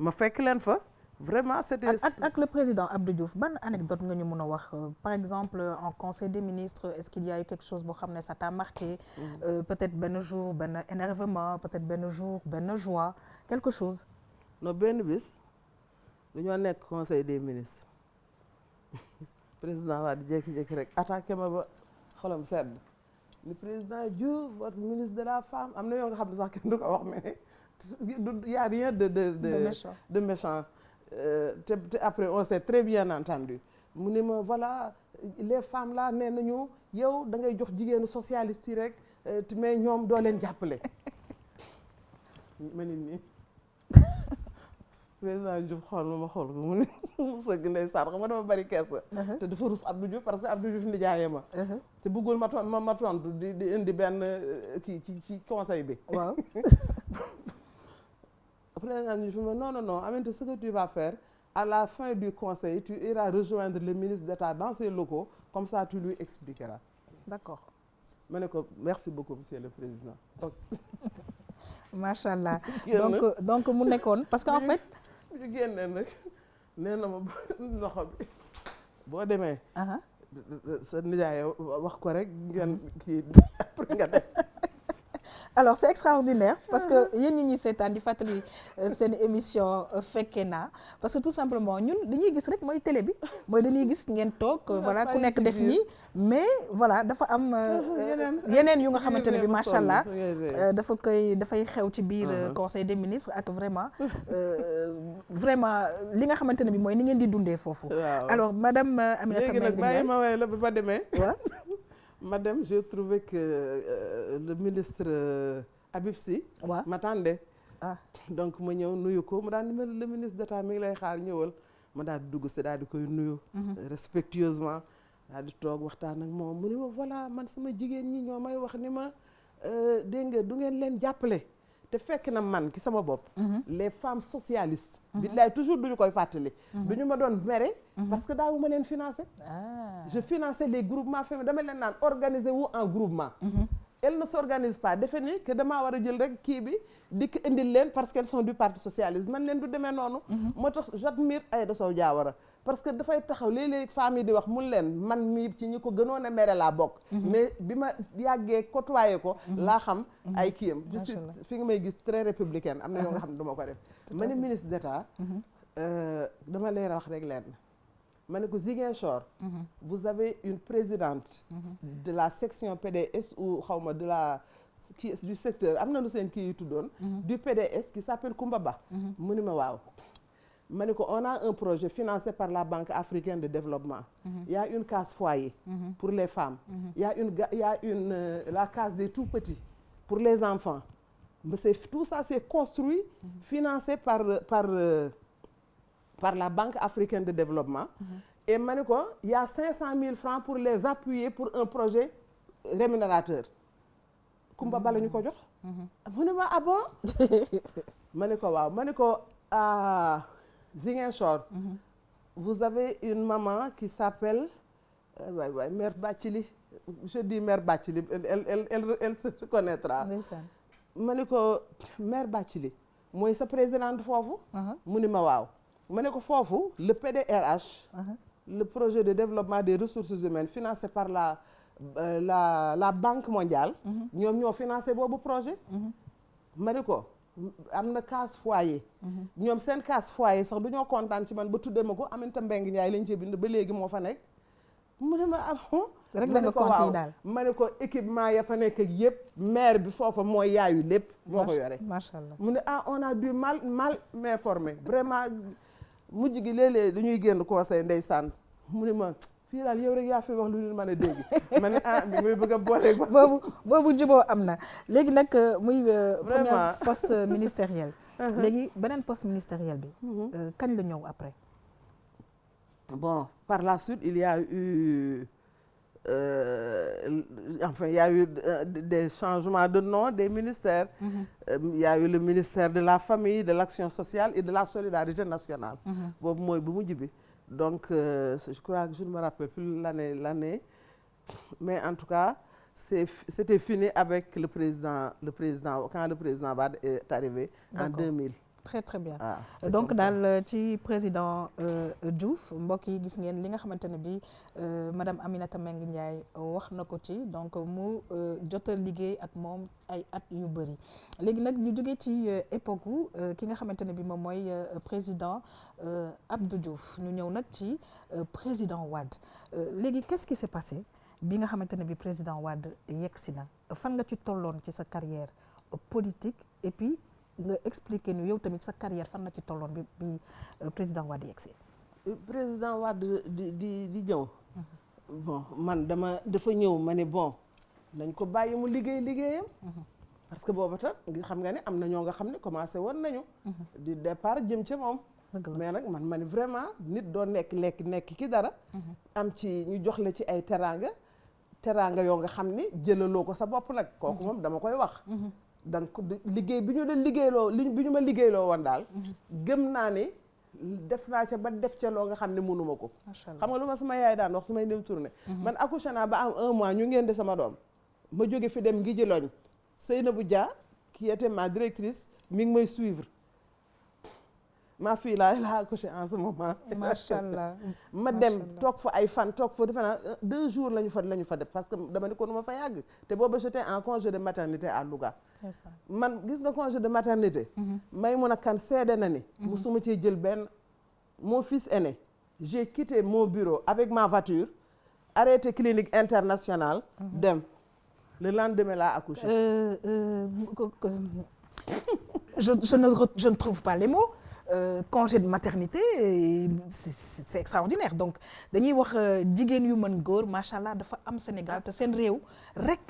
ma fekk leen fa. Vraiment c'était ak le président Abdou Diouf ban anecdote nga ñu mën a wax par exemple en conseil des ministres est-ce qu'il y a eu quelque chose boo xam ne ça t'a marqué peut-être benn jour benn énervement peut-être benn jour benn joie quelque chose. non benn bis dañoo nekk conseil des ministres président Wade jékki-jékki rek attaqué ma ba xolam sedd ni président Diouf votre ministre de la femme am na yoo nga xam ne sax kenn du ko wax mais y a rien de méchant te après on s'est très bien entendu mu ne ma voilà les femmes là nee nañu yow da ngay jox jigéenu socialiste yi rek mais ñoom doo leen jàppale ma nit nii président Diouf xool ma xool ko mu ne mu sëgg ndeysaan xam nga dama bari kersa te dafa rus Abdou Diouf parce que Abdou Diouf nijaayee ma te bëggul ma tontu di indi benn kii ci conseil bi waaw président Diouf ma non Aminata, ce que tu vas faire à la fin du conseil tu iras rejoindre le ministre d'État dans ses locaux comme ça tu lui expliqueras. D'accord. ma ne ko merci beaucoup monsieur le président. macha allah donc mu nekkoon parce que en fait. ñu génnee nag nee na ma loxo bi boo demee. sa nijaay wax ko rek ngeen kii après nga dem. alors c'est extraordinaire parce que yéen ñi ñuy seetaan di fàttali seen émission fekkee naa parce que tout simplement ñun dañuy gis rek mooy télé bi mooy dañuy gis ngeen toog voilà ku nekk def nii mais voilà dafa am yeneen yu nga xamante ne bi macha allah dafay xew ci biir conseil des ministres ak vraiment li nga xamante ne bi mooy ni ngeen di dundee foofu. alors madame Aminata Mbengue Ndiaye léegi nag bàyyi ma way la ba demee. Madame, j'ai trouvé que le ministre Habib Sy m'attendait. Donc ma ñëw nuyu ko mu daal ni le ministre d'État mi ngi lay xaar ñëwal ma daal di dugg si daal di koy nuyu respectueusement daal di toog waxtaan ak moom mu ni ma voilà man sama jigéen ñi ñoo may wax ni ma dégg nga du ngeen leen jàppale te fekk na man ki sama bopp les femmes socialistes billaay toujours duñu koy fàttali duñu ma doon mere parce que daawu ma leen financer je finançais les groupements féminins dama leen naan organisez-vous en groupement elles ne s'organisent pas defe ni que damaa war a jël rek kii bi dikk indil leen parce qu'elles sont du parti socialiste man leen du demee noonu moo tax j'admire Aïda Sow Diawara parce que dafay taxaw léeg-léeg femmes yi di wax mun leen man mii ci ñi ko gënoon a mere laa bokk mais bi ma yàggee côtoyé ko laa xam ay kiyam je suis fi nga may gis très républicaine am na yoo nga xam ne duma ko def ma ne ministre d'État dama leer a wax rek leen ma ne ko Ziguinchor vous avez une présidente de la section PDS ou xaw ma de la du secteur am na lu seen kii yu tuddoon du PDS qui s'appelle Koumba Ba mu ni ma waaw ma ne ko on a un projet financé par la Banque africaine de développement il y a une case foyer pour les femmes il y a une la case des tout petits pour les enfants mais tout ça c'est construit financé par la Banque africaine de développement et ma ne ko il y a 500 000 francs pour les appuyer pour un projet rémunérateur Koumba Ba la ñu ko jox mu ne ma ah bon ma ne ko waaw ma ne ko à Ziguinchor vous avez une maman qui s'appelle Mère Bathily je dis Mère Bathily elle se reconnaîtra ma ne ko Mère Bathily mooy sa présidente foofu mu ni ma waaw ma ne ko foofu le PDRH le projet de développement des ressources humaines financé par la Banque mondiale ñoom ñoo financé boobu projet ma ne ko am na case foyer ñoom seen case foyer sax du ñoo kontaan ci man ba tuddee ma ko Aminata Mbengue Ndiaye lañ ci bind ba léegi moo fa nekk mu ne ma rek la nga compte daal ma ne ko équipement ya fa nekk ak yëpp maire bi foofa mooy yaayu lépp moo ko yore macha allah mu ne on a du mal m'informer vraiment mujj gi léeg-léeg dañuy génn conseil ndeysaan mu ne ma fii daal yow rek yaa fi wax lu ñu mën a dégg ma ne bi muy bëgg a boole boobu juboo am na léegi nag muy premier poste ministériel léegi beneen poste ministériel bi kañ la ñëw après bon par la suite il y a eu enfin il y a eu des changements de nom des ministères il y a eu le ministère de la famille de l'action sociale et de la solidarité nationale boobu mooy bu mujj bi donc je crois que je ne me rappelle plus l'année mais en tout cas c'était fini avec le président quand le président Wade est arrivé en 2000 très très bien. Donc daal ci président Diouf mbokk yi gis ngeen li nga xamante ne bi madame Aminata Mbengue Ndiaye wax na ko ci donc mu jot a liggéey ak moom ay at yu bëri léegi nag ñu jógee ci époque ki nga xamante ne bi moom mooy président Abdou Diouf ñu ñëw nag ci président Wade léegi qu'est-ce qui s'est passé bi nga xamante ne bi président Wade yegsi na fan nga ci tolloon ci sa carrière politique et puis nga expliquer ñu yow tamit sa carrière fan la ci tolloon bi président Wade yegsi. président Wade di ñëw. bon man dafa ñëw ma ne bon nañ ko bàyyi mu liggéeyam. parce que booba tam xam nga ne am na ñoo nga xam ne commencé woon nañu. di départ jëm ca moom. mais nag man vraiment nit doo nekk ki dara. am ci ñu jox la ci ay teraanga yoo nga xam ni jëlaloo ko sa bopp nag. kooku moom dama koy wax. donc liggéey bi ñu leen liggéeyloo bi ñu ma liggéeyloo woon daal. gëm naa ne def naa ca ba def ca loo nga xam ne mënuma ko. xam nga lu ma sama yaay daan wax su may dem tournée. man accouché naa ba am 1 mois ñu ngeen de sama doom. ma jóge fi dem ngi ji loñ Seynabou Dia qui était ma directrice mi ngi may suivre. ma fille là elle a accouché en ce moment. macha allah ma dem toog fa ay fan toog fa defe naa 2 jours la ñu fa def parce que dama ne ko nu ma fa yàgg te booba j'étais en congé de maternité à Louga. man gis nga congé de maternité. Maïmouna Kane seede na ni. musuma cee jël benn. mon fils aîné j'ai quitté mon bureau avec ma voiture arrêté clinique internationale. dem le lendemain là accouché. je ne trouve pas les mots. Congé de maternité c'est extraordinaire donc dañuy wax jigéen yu mën góor macha allah dafa am Sénégal te seen réew rek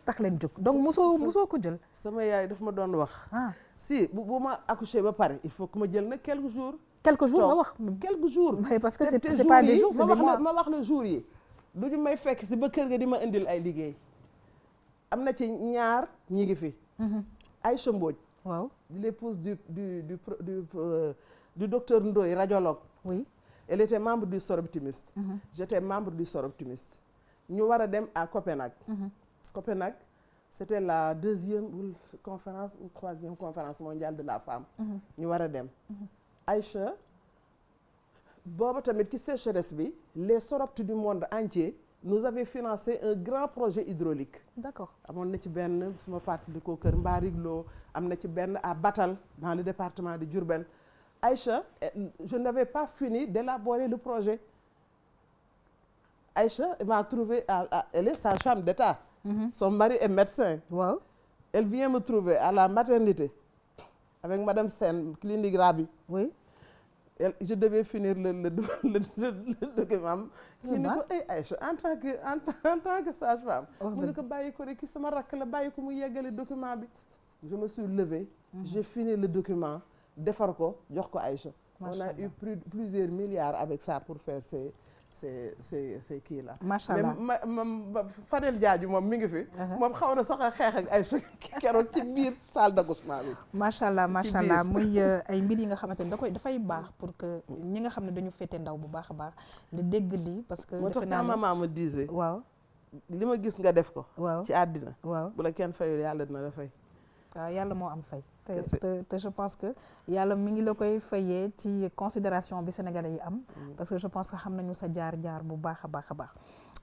tax leen jóg donc mosoo ko jël. sama yaay daf ma doon wax. si bu ma accouché ba pare il faut que ma jël nag quelques jours. nga wax quelques jours. parce que c'est pas des jours c'est des mois. ma wax la jours yi du ñu may fekk si ba kër ga di ma indil ay liggéey am na ci ñaar ñi ngi fi. Aïcha Mbodj. waaw l'épouse du docteur Ndoye radiologue. oui elle était membre du Soroptimiste. J'étais membre du Soroptimiste. ñu war a dem à Copenhague. Copenhague c'était la 2e conférence ou 3e conférence mondiale de la femme. ñu war a dem. Aïcha booba tamit ci sécheresse bi les Soropti du monde entier nous avaient financé un grand projet hydraulique. D'accord. amoon na ci benn su ma fàttali ko kër Mbariglo am na ci benn à Batal dans le département de Diourbel. Aïcha je n'avais pas fini d'élaborer le projet. Aïcha m'a trouvé elle est sage-femme d'État. Son mari est médecin. Wow. Elle vient me trouver à la maternité avec madame Sène clinique Rabi. Oui. Je devais finir le document. kii ni ko Aïcha en tant que sage-femme. mu ne ko bàyyi ko rek ki sama rakk la bàyyi ko mu yeggale document bi. je me suis levée. j'ai fini le document defar ko jox ko Aïcha. on a eu plusieurs milliards avec ça pour faire ces kii là. macha allah mais Fadel Diadio moom mi ngi fi. moom xaw na sax a xeex ak Aïcha keroog ci biir salle d'accouchement bi. macha allah muy ay mbir yi nga xamante ne dafay baax pour que ñi nga xam ne dañu féete ndaw bu baax a baax di dégg lii parce que. moo tax quand maman me disait. waaw li ma gis nga def ko. waaw ci àddina. waaw bu la kenn fayul yàlla dina la fay. waaw yàlla moo am fay. te je pense que yàlla mi ngi la koy fayee ci considération bi sénégalais yi am. parce que je pense que xam nañu sa jaar-jaar bu baax a baax a baax.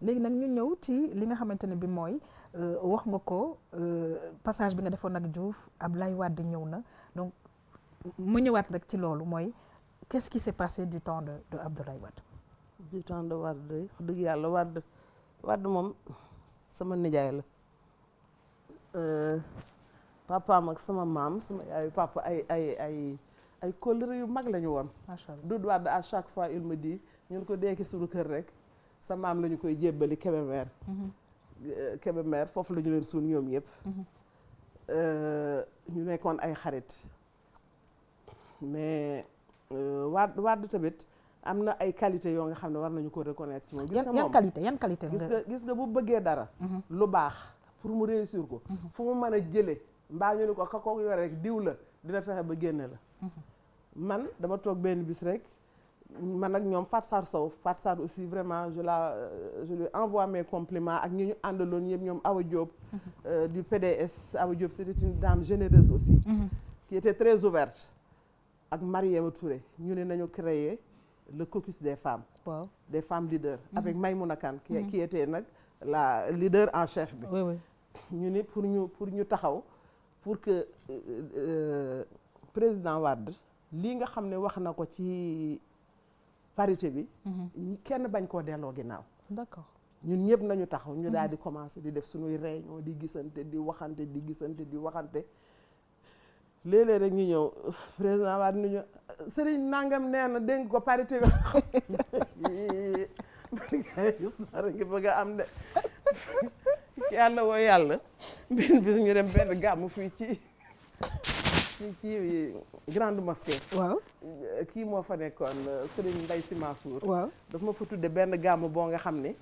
léegi nag ñu ñëw ci li nga xamante ne bi mooy wax nga ko passage bi nga defoon ak Diouf Abdoulaye Wade ñëw na donc mu ñëwaat rek ci loolu mooy qu'est-ce qui s'est passé du temps de Abdoulaye Wade. du temps de Wade wax dëgg yàlla Wade moom sama nijaay la. papaam ak sama maam sama yaayu papa ay kóllëre yu mag la ñu woon. macha allah Doudou Wade à chaque fois il me dit ñun ko deeki suñu kër rek sa maam la ñu koy jébbali Kébémer. Kébémer foofu la ñu leen suul ñoom yëpp. ñu nekkoon ay xarit mais Wade tamit am na ay qualité yoo nga xam ne war nañu ko reconnaître ci moom. gis nga moom yan qualité gis nga bu bëggee dara. lu baax pour mu réussir ko. fu mu mën a jëlee. mbaa ñu ne ko ka ko yore rek diw la dina fexe ba génne la. man dama toog benn bis rek man ak ñoom Fatou Sarr Sow Fatou Sarr aussi vraiment je lui envoie mes compliments ak ñi ñu àndaloon yëpp ñoom Awa Diop. du PDS Awa Diop c'était une dame généreuse aussi. qui était très ouverte. ak Mariama Touré ñu ne nañu créer le caucus des femmes. waaw des femmes leaders. avec Maïmouna Kane qui était nag la leader en chef bi. oui oui. ñu ne pour ñu taxaw pour que président Wade lii nga xam ne wax na ko ci parité bi. kenn bañ koo delloo ginnaaw. d'accord. ñun ñëpp nañu taxaw ñu daal di commencer di def suñuy réunion di gisante di waxante di gisante di waxante léeg-léeg rek ñu ñëw président Wade ni ñu Serigne Nangam nee na dégg ko parité bi histoire ngi bëgg a am de yàlla woo yàlla benn bis ñu dem benn gàmmu fii ci grande mosquée. waaw. kii moo fa nekkoon Serigne Mbaye Sy Mansour. waaw daf ma fa tudde benn gàmmu boo nga xam ne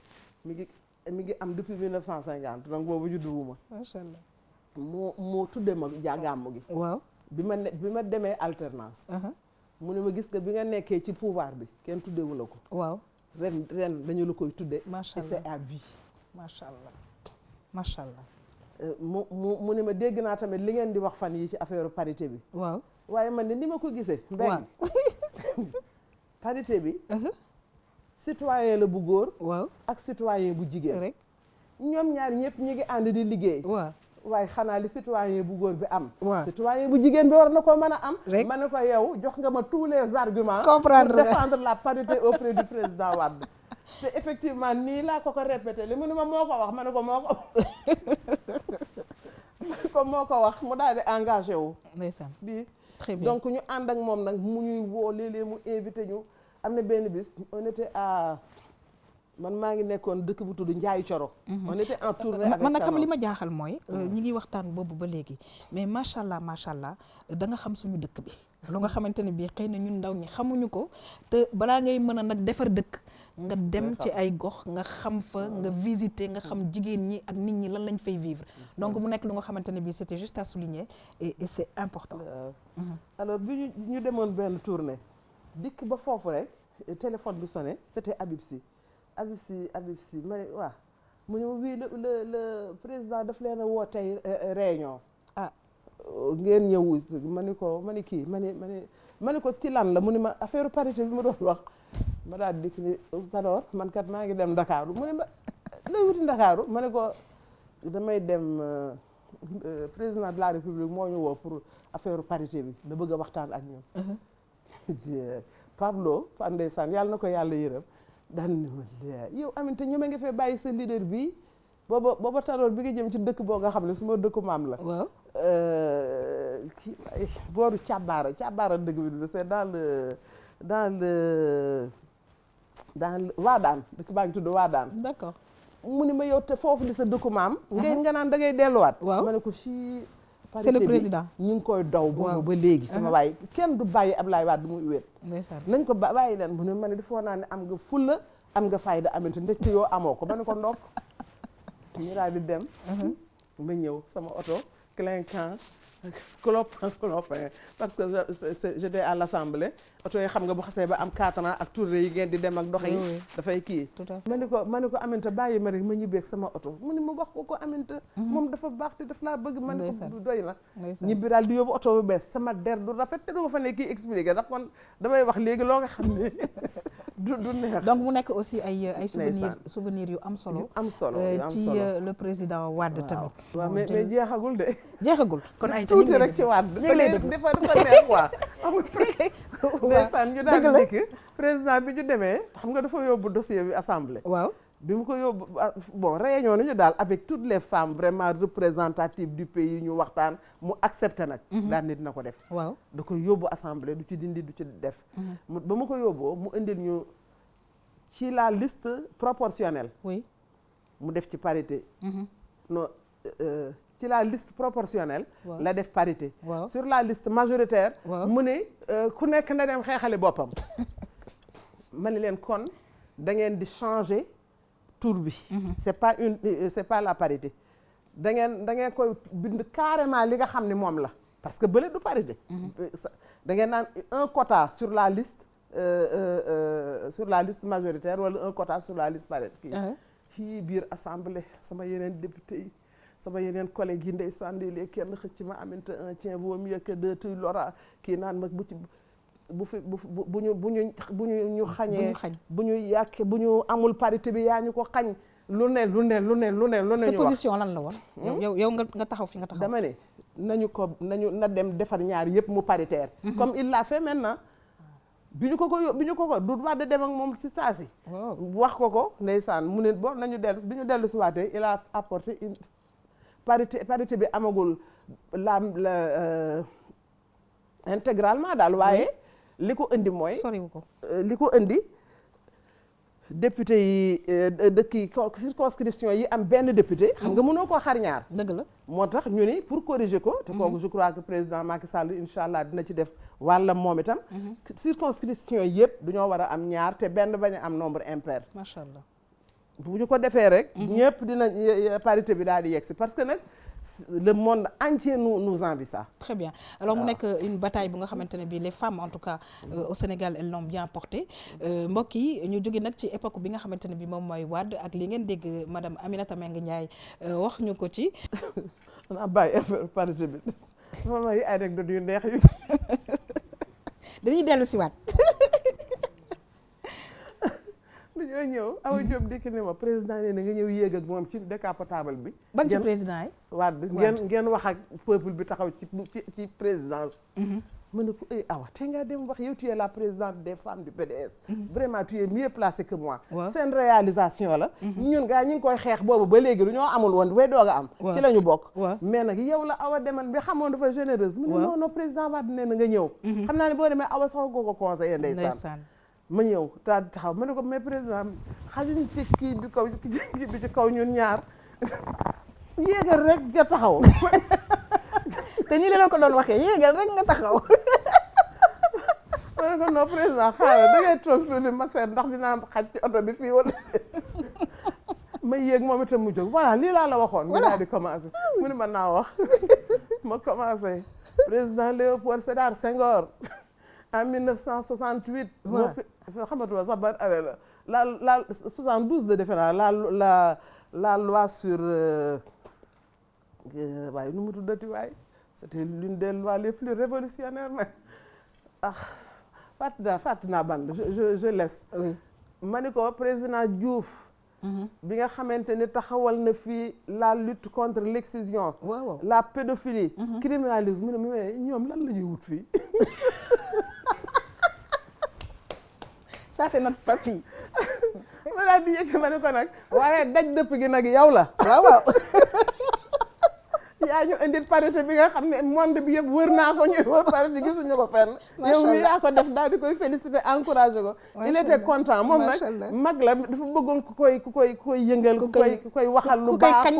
mi ngi am depuis 1950 donc boobu judduwuma. macha allah. moo tudde ma gàmmu gi. waaw. bi ma demee alternance. mu ne ma gis nga bi nga nekkee ci pouvoir bi kenn tuddewu la ko. waaw. ren dañu la koy tudde. macha allah c'est à vie. macha allah macha allah. mu ne ma dégg naa tamit li ngeen di wax fan yi ci affaire parité bi. waaw. waaye man ni ma ko gisee. waaw parité bi. citoyen la bu góor. waaw ak citoyen bu jigéen. rek. ñoom ñaar ñëpp ñu ngi ànd di liggéey. waaw. waaye xanaa li citoyen bu góor bi am. waaw citoyen bu jigéen bi war na ko mën a am. rek ma ne ko yow jox nga ma tous les arguments. comprendre pour défendre la parité auprès du président Wade. te effectivement nii laa ko répété li mu ne ma moo ko wax ma ne ko moo ko wax mu daal di engagé wu. ndeysaan bii très bien. donc ñu ànd ak moom nag mu ñuy woo léeg-léeg mu invité ñu am na benn bis on était à man maa ngi nekkoon dëkk bu tudd Ndiaye Coro. on était en tournée avec man nag xam li ma jaaxal mooy. ñi ngi waxtaan boobu ba léegi mais macha allah da nga xam suñu dëkk bi. lu nga xamante ne bii xëy na ñun ndaw ñi xamuñu ko te balaa ngay mën a nag defar dëkk nga dem ci ay gox nga xam fa nga visiter nga xam jigéen ñi ak nit ñi lan lañ fay vivre donc mu nekk lu nga xamante ne bii c'était juste à souligner et c'est important. alors bi ñu demoon benn tournée dikk ba foofu rek téléphone bi sonné c'était Habib Sy ma ne waaw mu ne ma wii le président daf leen a woo tey réunion. ngeen ñëw ma ni ko ci lan la mu ni ma affaire parité bi ma doon wax ma daal di ni alors man kat maa ngi dem Ndakaaru mu ne ma lay wuti Ndakaaru ma ne ko damay dem président de la République moo ñu woo pour affaire parité bi da bëgg a waxtaan ak ñun. Pablo ndeysaan yàlla na ko yàlla yërëm daan ni ma yow Aminata ñeme nga fee bàyyi sa leader bi booba taroor bi nga jëm ci dëkk boo nga xam ne su ma dëkku maam la. waaw. kii booru Càbbaara dëgg bi du c'est dans le Waadaan dëkk baa ngi tudd Waadaan. d'accord. mu ni ma yow te foofu di sa dëkku maam. nga naan da ngay delluwaat. waaw ma ne ko si. c'est le président ñu ngi koy daw. boobu ba léegi sama waay kenn du bàyyi Ablaye Wade muy wér. ndeysaan nañ ko bàyyi leen mu ne ma ne dafa naa ne am nga fulla am nga fayda Aminata ndekte yoo amoo ko ma ne ko ndokk. ñu daal di dem. ma ñëw sama oto clinquant clopin parce que j'étais à l'Assemblée oto yi xam nga bu xasee ba am 4 ans ak tournée yi ngeen di dem ak dox yi dafay kii ma ne ko Aminata bàyyi ma rek ma ñibbeeg sama oto mu ne ma wax ko Aminata moom dafa baax te daf laa bëgg ma ne ko doy na ñibbi daal di yóbbu oto bu bees sama der du rafet te du ma fa ne kii expliqué ndax kon damay wax léegi loo nga xam ne du neex donc mu nekk aussi ay souvenirs yu am solo ci le président Wade tamit waaw mais jeexagul de jeexagul kon ay tuuti rek ci Wade dafa neex quoi ndeysaan ñu daal di dikk président bi ñu demee xam nga dafa yóbbu dossier bi assemblée. waaw bi mu ko yóbbu bon réunion nañu daal avec toutes les femmes vraiment représentatives du pays ñu waxtaan mu accepté nag. daal nit na ko def. waaw da koy yóbbu assemblée du ci dindi du ci def. ba mu ko yóbboo mu indil ñu ci la liste proportionnelle. oui mu def ci parité. non ci la liste proportionnelle. la def parité. sur la liste majoritaire. mu ne ku nekk na dem xeexale boppam. ma ne leen kon da ngeen di changer tour bi. c'est pas la parité. da ngeen koy bind carrément li nga xam ne moom la parce que bële du parité. da ngeen naan un quota sur la liste majoritaire wala un quota sur la liste parité. kii biir assemblée sama yeneen député yi. sama yeneen collègue yi ndeysaan léeg-léeg kenn xëcc ma Aminata un tien vaut mieux que deux tu l'auras kii naan ma bu ci bu ñu xañee xañ bu ñu yàqee bu ñu amul parité bi yaa ñu ko xañ lu ne sa ñu position lan la woon yow nga taxaw fi nga taxaw dama ne na dem defar ñaar yëpp mu paritaire comme il l'a fait maintenant bi ñu ko du wax de dem ak moom ci saasi wax ko ndeysaan mu ne bon nañu dellu bi ñu dellu si waatee il a apporté une parité bi amagul la intégralement daal waaye li ko indi mooy soriwu ko li ko indi député yi dëkk yi circonscription yi am benn député xam nga mënoo koo xar ñaar dëgg la moo tax ñu ni pour corriger ko te kooku je crois que président Macky Sall incha allah dina ci def wàllam moom itam circonscription yëpp dañoo war a am ñaar te benn bañ a am nombre impair macha allah bu ñu ko defee rek ñëpp dina parité bi daal di yegg si parce que nag le monde entier nous envie ça. Très bien. Alors mu nekk une bataille bu nga xamante ne bii les femmes en tout cas au Sénégal elles l'ont bien portée mbokk yi ñu jóge nag ci époque bi nga xamante ne bii moom mooy Wade ak li ngeen dégg madame Aminata Mbengue Ndiaye wax ñu ko ci. naa bàyyi affaire parité bi moom ay anecdote yu neex yu. dañuy dellu si waat. dañoo ñëw Awa Diop dikk ne ma président ne na nga ñëw yéeg ak moom ci décapotable bi. ban ci président yi. Wade ngeen wax ak peuple bi taxaw ci présidence. ma ne ko Awa te nga dem wax yow tu es la présidente des femmes du PDS. vraiment tu es mieux placée que moi. seen réalisation la. ñun gaa ñu ngi koy xeex boobu ba léegi lu ñoo amul woon way doog a am. ci la ñu bokk. mais nag yow la Awa deman bi xamoon dafa généreuse. mu ne non président Wade nee na nga ñëw. xam naa ne boo demee Awa sax ko conseillé ndeysaan. ma ñëw daal di taxaw ma ne ko mais président xajuñ ci kii bi kaw kii bi ci kaw ñun ñaar yéegal rek nga taxaw. te ñi la ko doon waxee yéegal rek nga taxaw. ma ne ko non président xaaral da ngay toog tuuti ma seet ndax dinaa xaj ci oto bi fii wala. ma yéeg moom itam mu jóg voilà lii laa la waxoon. ñu daal di commencé mu ne ma naa wax. ma commencé président Léopold Sédar Senghor. en 1968. moo fi xamatuma sax ban année la 72 de defe naa la loi sur waaye nu mu tuddati waaye c'était l'une des lois les plus révolutionnaires nag fàtt naa ban je laisse. ma ni ko président Diouf. bi nga xamante ni taxawal na fii la lutte contre l'excision. la pédophilie. criminalisme mais ñoom lan la ñuy wut fii. ça c'est notre papy. ma daal di yëg ma ne ko nag waaye daj dëpp gi nag yow la. waaw. yaa ñu indil parité bi nga xam ne monde bi yëpp wër naa ko ñuy wër parité gisuñu ko fenn. yow mi yaa ko def daal di koy féliciter encourager ko. il était content moom nag mag la dafa bëggoon ku koy yëngal. ku koy waxal lu baax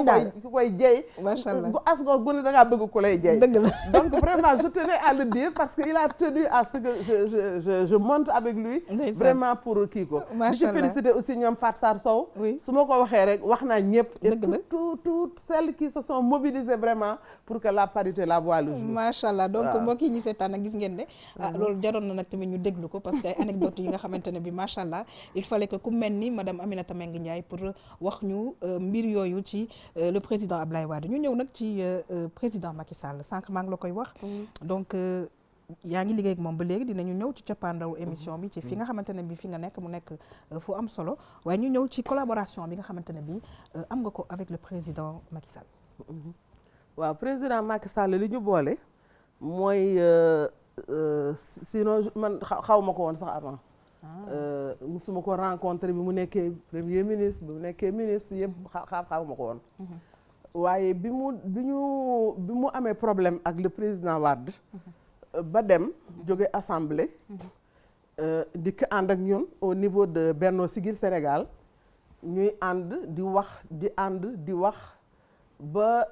ku koy jey. macha allah gu asgo gu ne da ngaa bëgg ku lay jey. dëgg la donc vraiment je tenais à le dire parce que il a tenu à ce que je monte avec lui. vraiment pour kii ko. di ci féliciter aussi ñoom Fatou Sarr Sow. su ma ko waxee rek wax naa ñëpp. dëgg la toutes celles qui se sont mobilisées vraiment pour que la parité la voie le jour. macha allah donc mbokk yi ñu seetaan nag gis ngeen ne. loolu jaroon na nag tamit ñu déglu ko parce que ay anecdotes yi nga xamante ne bi macha allah il fallait que ku mel ni madame Aminata Mbengue Ndiaye pour wax ñu mbir yooyu ci le président Ablaye Wade ñu ñëw nag ci président Macky Sall sànq maa ngi la koy wax. donc yaa ngi liggéey ak moom ba léegi dinañu ñëw ci cappaandaw émission bi ci fi nga xamante ne bi fi nga nekk mu nekk fu am solo waaye ñu ñëw ci collaboration bi nga xamante ne bi am nga ko avec le président Macky Sall. waaw président Macky Sall li ñu boole mooy sinon man xaw ma ko woon sax avant. musuma ko rencontré bi mu nekkee premier ministre bi mu nekkee ministre yëpp xaw ma ko woon. waaye bi mu amee problème ak le président Wade. ba dem jóge assemblée. dikk ànd ak ñun au niveau de Benno Siggil Sénégal ñuy ànd di wax. ba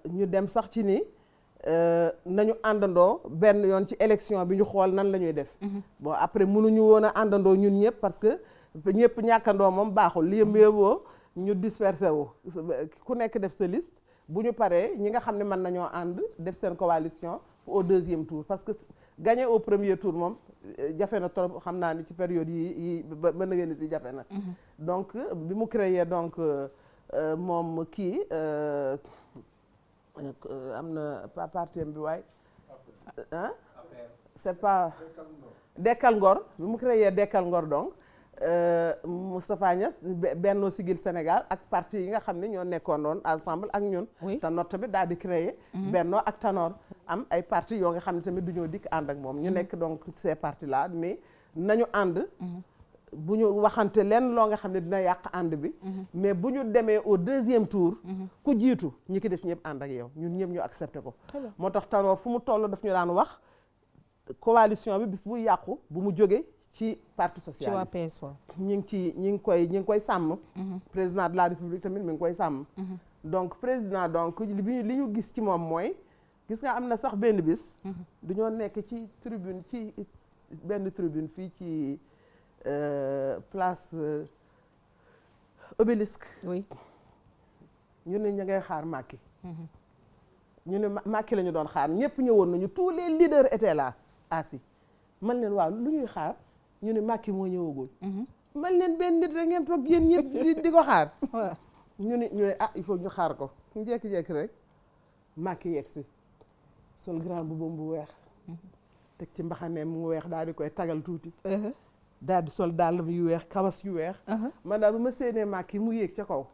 ñu dem sax ci ni nañu àndandoo benn yoon ci élection bi ñu xool nan la ñuy def. bon après mënuñu woon a àndandoo ñun ñëpp parce que ñëpp ñàkkandoo moom baaxul li mieux vaut ñu dispersé wu ku nekk def sa liste bu ñu paree ñi nga xam ne mën nañoo ànd def seen coalition au deuxième tour parce que gagner au premier tour moom jafe na trop xam naa ni ci période yi ba na ngeen ni si jafe na. donc bi mu créé donc. moom kii am na parti bi waay c'est pas Dekkal Ngor bi mu créé Dekkal Ngor donc Moustapha Niasse Benno Siggil Sénégal ak parti yi nga xam ne ñoo nekkoon noonu ensemble ak ñun Tanor tamit daal di créer Benno ak Tanor am ay parti yoo nga xam ne tamit du ñoo dikk ànd ak moom ñu nekk donc ces partis là mais nañu ànd bu ñu waxante leen loo nga xam ne dina yàq ànd bi mais bu ñu demee au deuxième tour ku jiitu ñi ki des ñëpp ànd ak yow ñun ñëpp ñu accepté ko moo tax Tanor fu mu toll daf ñu daan wax coalition bi bis bu yàqu bu mu jógee ci parti socialiste ci waa PS ñi ngi koy sàmm président de la république tamit mi ngi koy sàmm donc président donc li ñu gis ci moom mooy gis nga am na sax benn bis du ñoo nekk ci tribune ci benn tribune fii ci place Obélisque oui ñu ne ñu ngay xaar Macky ñu ne Macky la ñu doon xaar ñëpp ñëwoon nañu tous les leaders étaient là assis man leen waaw lu ñuy xaar ñu ne Macky moo ñëwagul man leen benn nit rek ngeen toog yéen ñëpp di ko xaar ñu ne il faut ñu xaar ko ñu jékki-jékki rek Macky yegg si sol grand boubam bu weex teg ci mbaxaneem mu weex daal di koy tagal tuuti daal di sol dàll yu weex kawas yu weex man daal bu ma séenee Macky mu yéeg ca kaw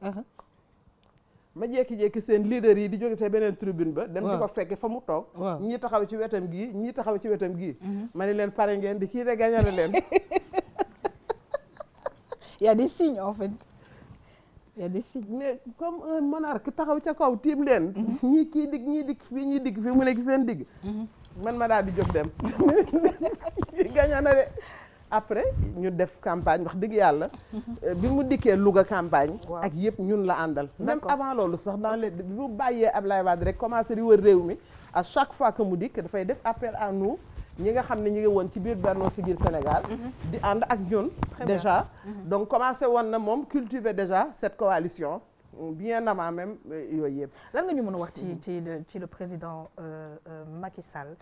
ma jékki-jékki seen leader yi di jóge ca beneen tribune ba dem di ko fekke fa mu toog ñii taxaw ci wetam gii ñii taxaw ci wetam gii ma ne leen pare ngeen di kii de gañale leen il y a des signes en fait il y a des signes mais comme un monarque taxaw ca kaw tiim leen ñii kii digg ñii digg fii ñii digg fii mu nekk seen digg man ma daal di jóg dem gaña na de après ñu def campagne wax dëgg yàlla bi mu dikkee Louga campagne ak yëpp ñun la àndal même avant loolu sax dans les bi mu bàyyee Ablaye Wade rek commencé di wër réew mi à chaque fois que mu dikk dafay def appel à nous ñi nga xam ne ñu ngi woon ci biir Benno Siggil Sénégal di ànd ak ñun déjà donc commencé woon na moom cultiver déjà cette coalition bien avant même yooyu yëpp lan nga ñu mën a wax ci le président Macky Sall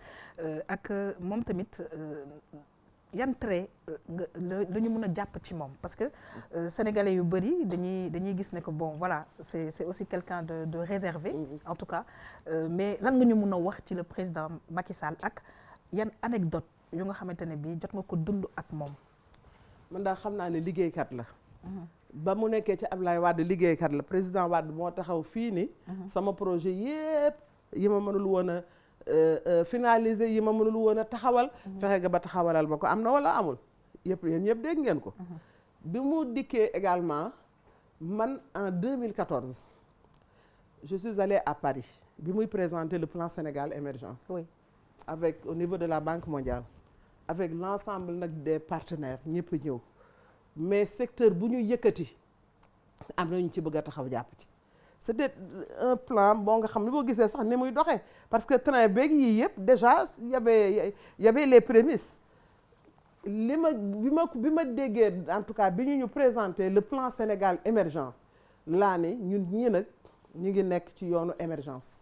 ak moom tamit yan trait la ñu mën a jàpp ci moom parce que sénégalais yu bëri dañuy gis ne que bon voilà c'est aussi quelqu'un de réservé en tout cas mais lan nga ñu mën a wax ci le président Macky Sall ak yan anecdote yu nga xamante ne bii jot nga ko dund ak moom man daal xam naa ne liggéeykat la ba mu nekkee ci Ablaye Wade liggéeykat la président Wade moo taxaw fii ni sama projet yëpp yi ma mënul woon a finaliser yi ma mënul woon a taxawal fexe nga ba taxawalal ba ko am na wala amul yëpp yéen ñëpp dégg ngeen ko bi mu dikkee également man en 2014 je suis allée à Paris bi muy présenter le plan Sénégal émergent oui avec au niveau de la Banque mondiale avec l'ensemble nag des partenaires ñëpp ñëw mais secteur bu ñu yëkkati am na ñu ci bëgg a taxaw jàpp ci c'était un plan boo nga xam ne boo gisee sax ni muy doxee parce que train beeg yii yëpp déjà y avait les prémices bi ma déggee en tout cas bi ñu présenté le plan Sénégal émergent laa ne ñun ñii nag ñu ngi nekk ci yoonu émergence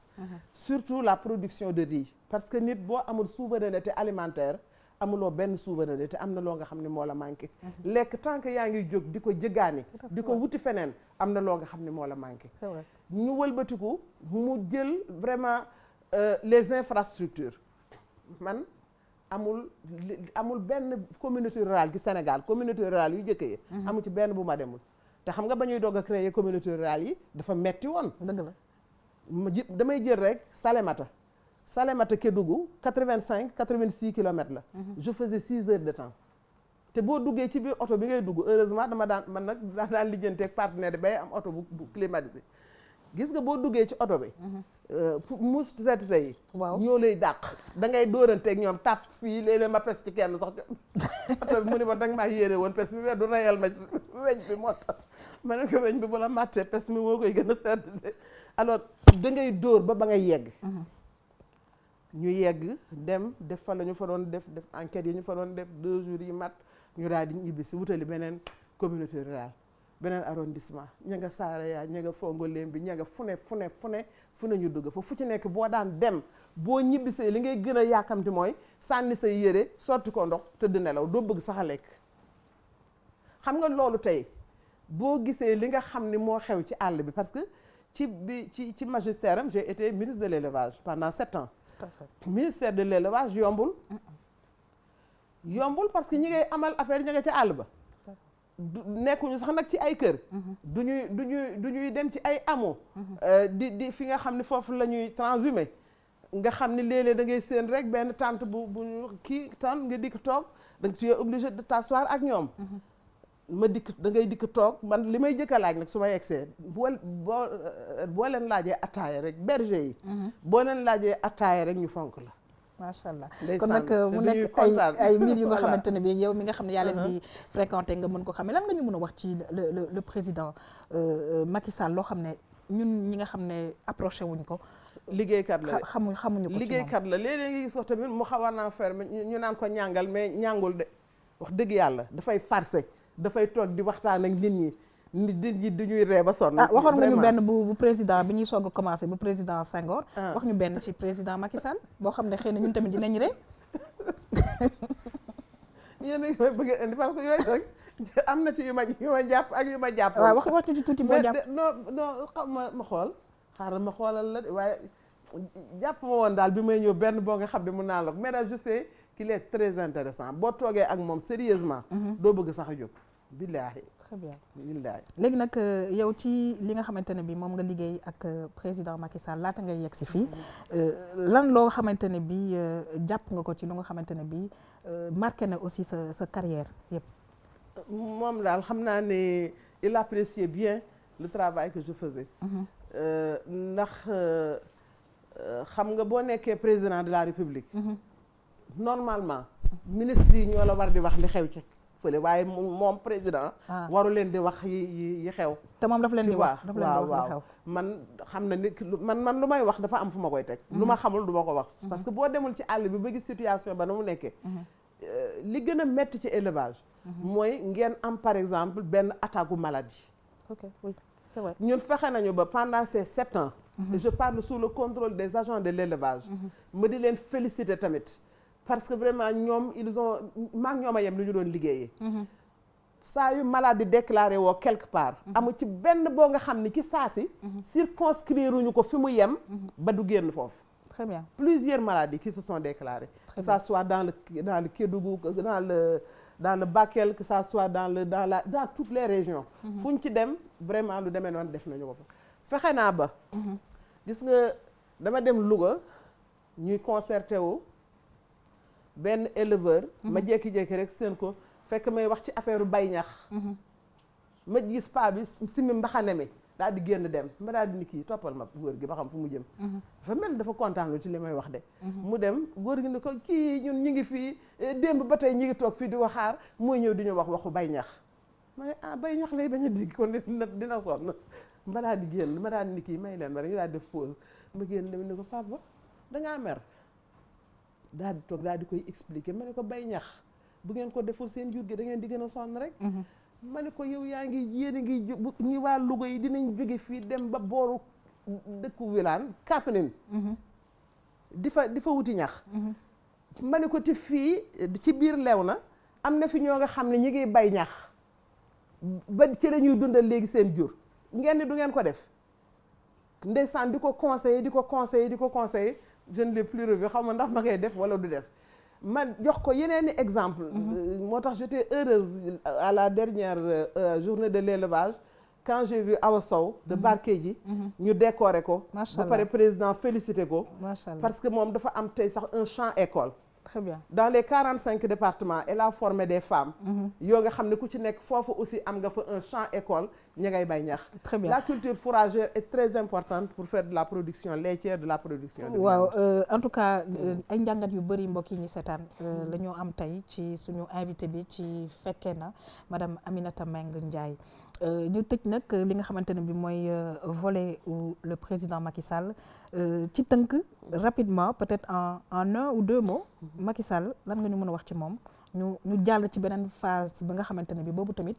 surtout la production de riz parce que nit boo amul souveraineté alimentaire amuloo benn souveraineté am na loo nga xam ne moo la manqué lekk tant que yaa ngi jóg di ko jëggaani di ko wuti feneen am na loo nga xam ne moo la manqué c'est vrai ñu wëlbatiku mu jël vraiment les infrastructures man amul benn communauté rurale ci Sénégal communauté rurale yu jëkk yi amul ci benn bu ma demul te xam nga ba ñuy doog a créer communauté rurale yi dafa metti woon dëgg la damay jël rek Salémata Kédougou 86 kilomètres la je faisais 6 heures de temps te boo duggee ci biir oto bi ngay dugg heureusement man nag daan lijjanteeg partenaire bay am oto bu climatisé gis nga boo duggee ci oto bi mouche ZC yi ñoo lay dàq da ngay dóoranteeg ñoom tàpp fii léeg-léeg ma pes ci kenn sax oto bi mu ni ma danga maa yéere woon pes bi du reyal ma weñ bi moo tax ma ne ko weñ bi bu la màttee pes mi moo koy gën a sedd alors da ngay dóor ba ngay yegg ñu yegg dem def fa la ñu fa doon def enquête yi ñu fa doon def 2 jours yi mat ñu daal di ñibbi si wutali beneen communauté rurale beneen arrondissement ña nga Saraya ña nga Fongolembi bi ña nga fu ne ñu dugg fa fu ci nekk boo daan dem boo ñibbisee li ngay gën a yàkkamti mooy sànni say yére sotti ko ndox tëdd nelaw doo bëgg sax a lekk xam nga loolu tey boo gisee li nga xam ni moo xew ci àll bi parce que ci magistère am j'ai été ministre de l'élevage pendant 7 ans. Ministère de l'élevage yombul yombul parce que ñi ngay amal affaire ña nga ca àll ba nekkuñu sax nag ci ay kër du ñuy dem ci ay hameau di fi nga xam ne foofu la ñuy transhumé nga xam ni léeg-léeg da ngay séen rek benn tente bu kii tan nga dikk toog da nga tu es obligé de t'asseoir ak ñoom ma dikk da ngay dikk toog man li may jëkk a laaj nag su ma yegsee boo leen laajee attaaya rek berger yi boo leen laajee attaaya rek ñu fonk la macha allah kon nag mu nekk ay mbir yu nga xamante ne bi yow mi nga xam ne yaa leen di fréquenté nga mën ko xamee lan nga ñu mën a wax ci le président Macky Sall loo xam ne ñun ñi nga xam ne approché wuñ ko liggéeykat la xamuñu ko liggéeykat la léeg-léeg nga gis wax tamit mu xaw a naa ferme ñu naan ko ñàngal mais ñàngul de wax dëgg yàlla dafay farcé dafay toog di waxtaan ak nit ñi dañuy ree ba sonn waxoon nga ñu benn bu président bi ñuy soog a commencé bu président Senghor wax ñu benn ci président Macky Sall boo xam ne xëy na ñun tamit dinañ ree yéen a ngi may bëgg a indi parce que yooyu rek am na ci yu ma jàpp ak yu ma jàpp waaw wax ñu ci tuuti boo jàpp non xam ma xool xaaral ma xoolal la waaye jàpp ma woon daal bi may ñëw benn boo nga xam ne mun naa la ko mais daal je sais qu'il est très intéressant boo toogee ak moom sérieusement doo bëgg sax a jóg billaahi très bien billaahi léegi nag yow ci li nga xamante ne bi moom nga liggéey ak président Macky Sall laata ngay yegg si fii lan loo xamante ne bi jàpp nga ko ci lu nga xamante ne bi marqué na aussi sa carrière yëpp moom daal xam naa ne il appréciait bien le travail que je faisais ndax xam nga boo nekkee président de la République normalement ministre yi ñoo la war di wax li xew ci fële waaye moom président waru leen di wax yi xew te moom dafa leen di wax waaw man xam na ni man lu may wax dafa am fu ma koy teg lu ma xamul du ma ko wax parce que boo demul ci àll bi ba gis situation ba na mu nekkee li gën a metti ci élevage mooy ngeen am par exemple benn attaque u maladie ok oui c'est vrai ñun fexe nañu ba pendant ces 7 ans et je parle sous le contrôle des agents de l'élevage ma di leen féliciter tamit parce que vraiment ñoom ils ont maag ñoom a yem lu ñu doon liggéeyee saa yu maladie déclaré woo quelque part amu ci benn boo nga xam ni ci saa si circonscrire uñu ko fi mu yem ba du génn foofu très bien plusieurs maladies qui se sont déclarées que ça soit dans le Kédougou dans le Bakel que ça soit dans toutes les régions fu ñu ci dem vraiment lu demee noonu def nañu ko fa fexe naa ba gis nga dama dem Louga ñuy concerté wu benn éleveur ma jékki-jékki rek seen ko fekk may wax ci affaire bay ñax ma gis paa bi simi mbaxane mi daal di génn dem ma daal di ni kii toppal ma góor gi ba xam fu mu jëm dafa mel ni dafa kontaan lu ci li may wax de mu dem góor gi ni ko kii ñun ñi ngi fii démb ba tey ñi ngi toog fii di ko xaar mooy ñëw di ñu wax waxu bay ñax ma ne bay ñax lay bañ a dégg kon dina sonn ma daal di génn ma daal di ni kii may leen ma rek ñu daal di def pause ma génn dem ni ko papa dangaa mer daal di toog daal di koy expliquer ma ne ko bay ñax bu ngeen ko deful seen jur gi da ngeen di gën a sonn rek ma ne ko yow yaa ngi yéen a ngi ñi waa Louga yi dinañ jóge fii dem ba booru dëkku Wilane Kaffrine di fa wuti ñax ma ne ko te fii ci biir Léona am na fi ñoo nga xam ne ñi ngi bay ñax ba ci la ñuy dundal léegi seen jur ngeen ni du ngeen ko def ndeysaan di ko conseiller je ne l'ai plus revu xaw ma ndax ma koy def wala du def ma jox ko yeneeni exemple moo tax j'étais heureuse à la dernière journée de l'élevage quand j'ai vu Awa Sow de Barkédji ñu décorer ko ba pare président félicité ko parce que moom dafa am tey sax un champ école très bien dans les 45 départements elle a formé des femmes yoo nga xam ne ku ci nekk foofu aussi am nga fa un champ école ña ngay bay ñax très bien la culture fourragère est très importante pour faire de la production laitière de la production de waaw en tout cas ay njàngat yu bëri mbokk yi ñu seetaan la ñu am tey ci suñu invité bi ci fekkee na madame Aminata Mbengue Ndiaye ñu tëj nag li nga xamante ne bi mooy volet où le président Macky Sall ci tënk rapidement peut-être en 1 ou 2 mots Macky Sall lan nga ñu mën a wax ci moom ñu jàll ci beneen phase bi nga xamante ne bi boobu tamit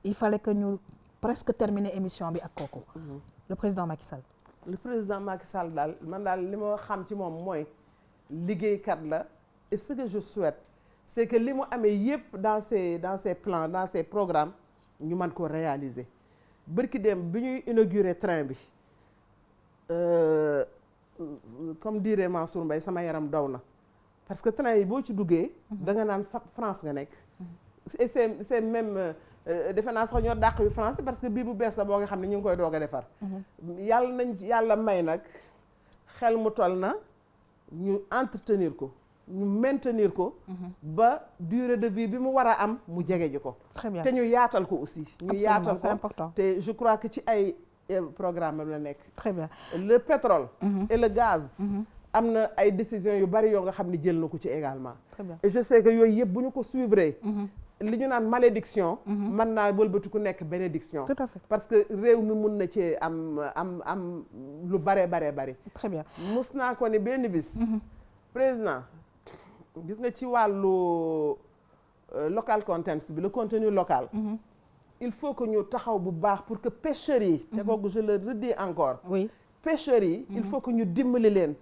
il fallait que ñu presque terminer émission bi ak kooku le président Macky Sall le président Macky Sall daal man daal li ma xam ci moom mooy liggéeykat la et ce que je souhaite c'est que li mu amee yépp dans ses plans dans ses programmes ñu mën ko réaliser bërki dem bi ñuy inaugurer train bi comme dirait Mansour Mbaye sama yaram daw na parce que train yi boo ci duggee da nga naan France nga nekk et c'est même defe naa sax ñoo dàq yu France parce que bii bu bees la boo nga xam ne ñu ngi koy doog a defar yàlla may nag xel mu toll na ñu entretenir ko ñu maintenir ko ba durée de vie bi mu war a am mu jege ji ko te ñu yaatal ko aussi ñu yaatal c'est important te je crois que ci ay programme la nekk très bien le pétrole et le gaz am na ay décisions yu bari yoo nga xam ne jël na ko ci également très bien et je sais que yooyu yëpp bu ñu ko suivre li ñu naan malédiction mën naa wëlbati ku nekk bénédiction tout à fait parce que réew mi mun na cee am lu bari très bien mus naa ko ni benn bis président gis nga ci wàllu local contents bi le contenu local il faut que ñu taxaw bu baax pour que pêcheurs yi te kooku je le redis encore oui pêcheurs yi il faut que ñu dimbali leen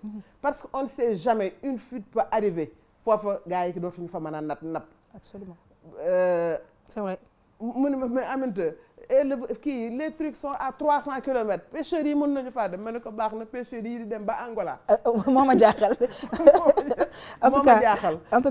parce que on ne sait jamais une fuite peut arriver foofa gars yi dootuñu fa mën a napp absolument c'est vrai mu ne ma mais aminte kii les trucs sont à 300 kilomètres pêcheurs yi mën nañu faa dem ma ne ko baax na pêcheurs yi di dem ba Angola moo ma jaaxal en tout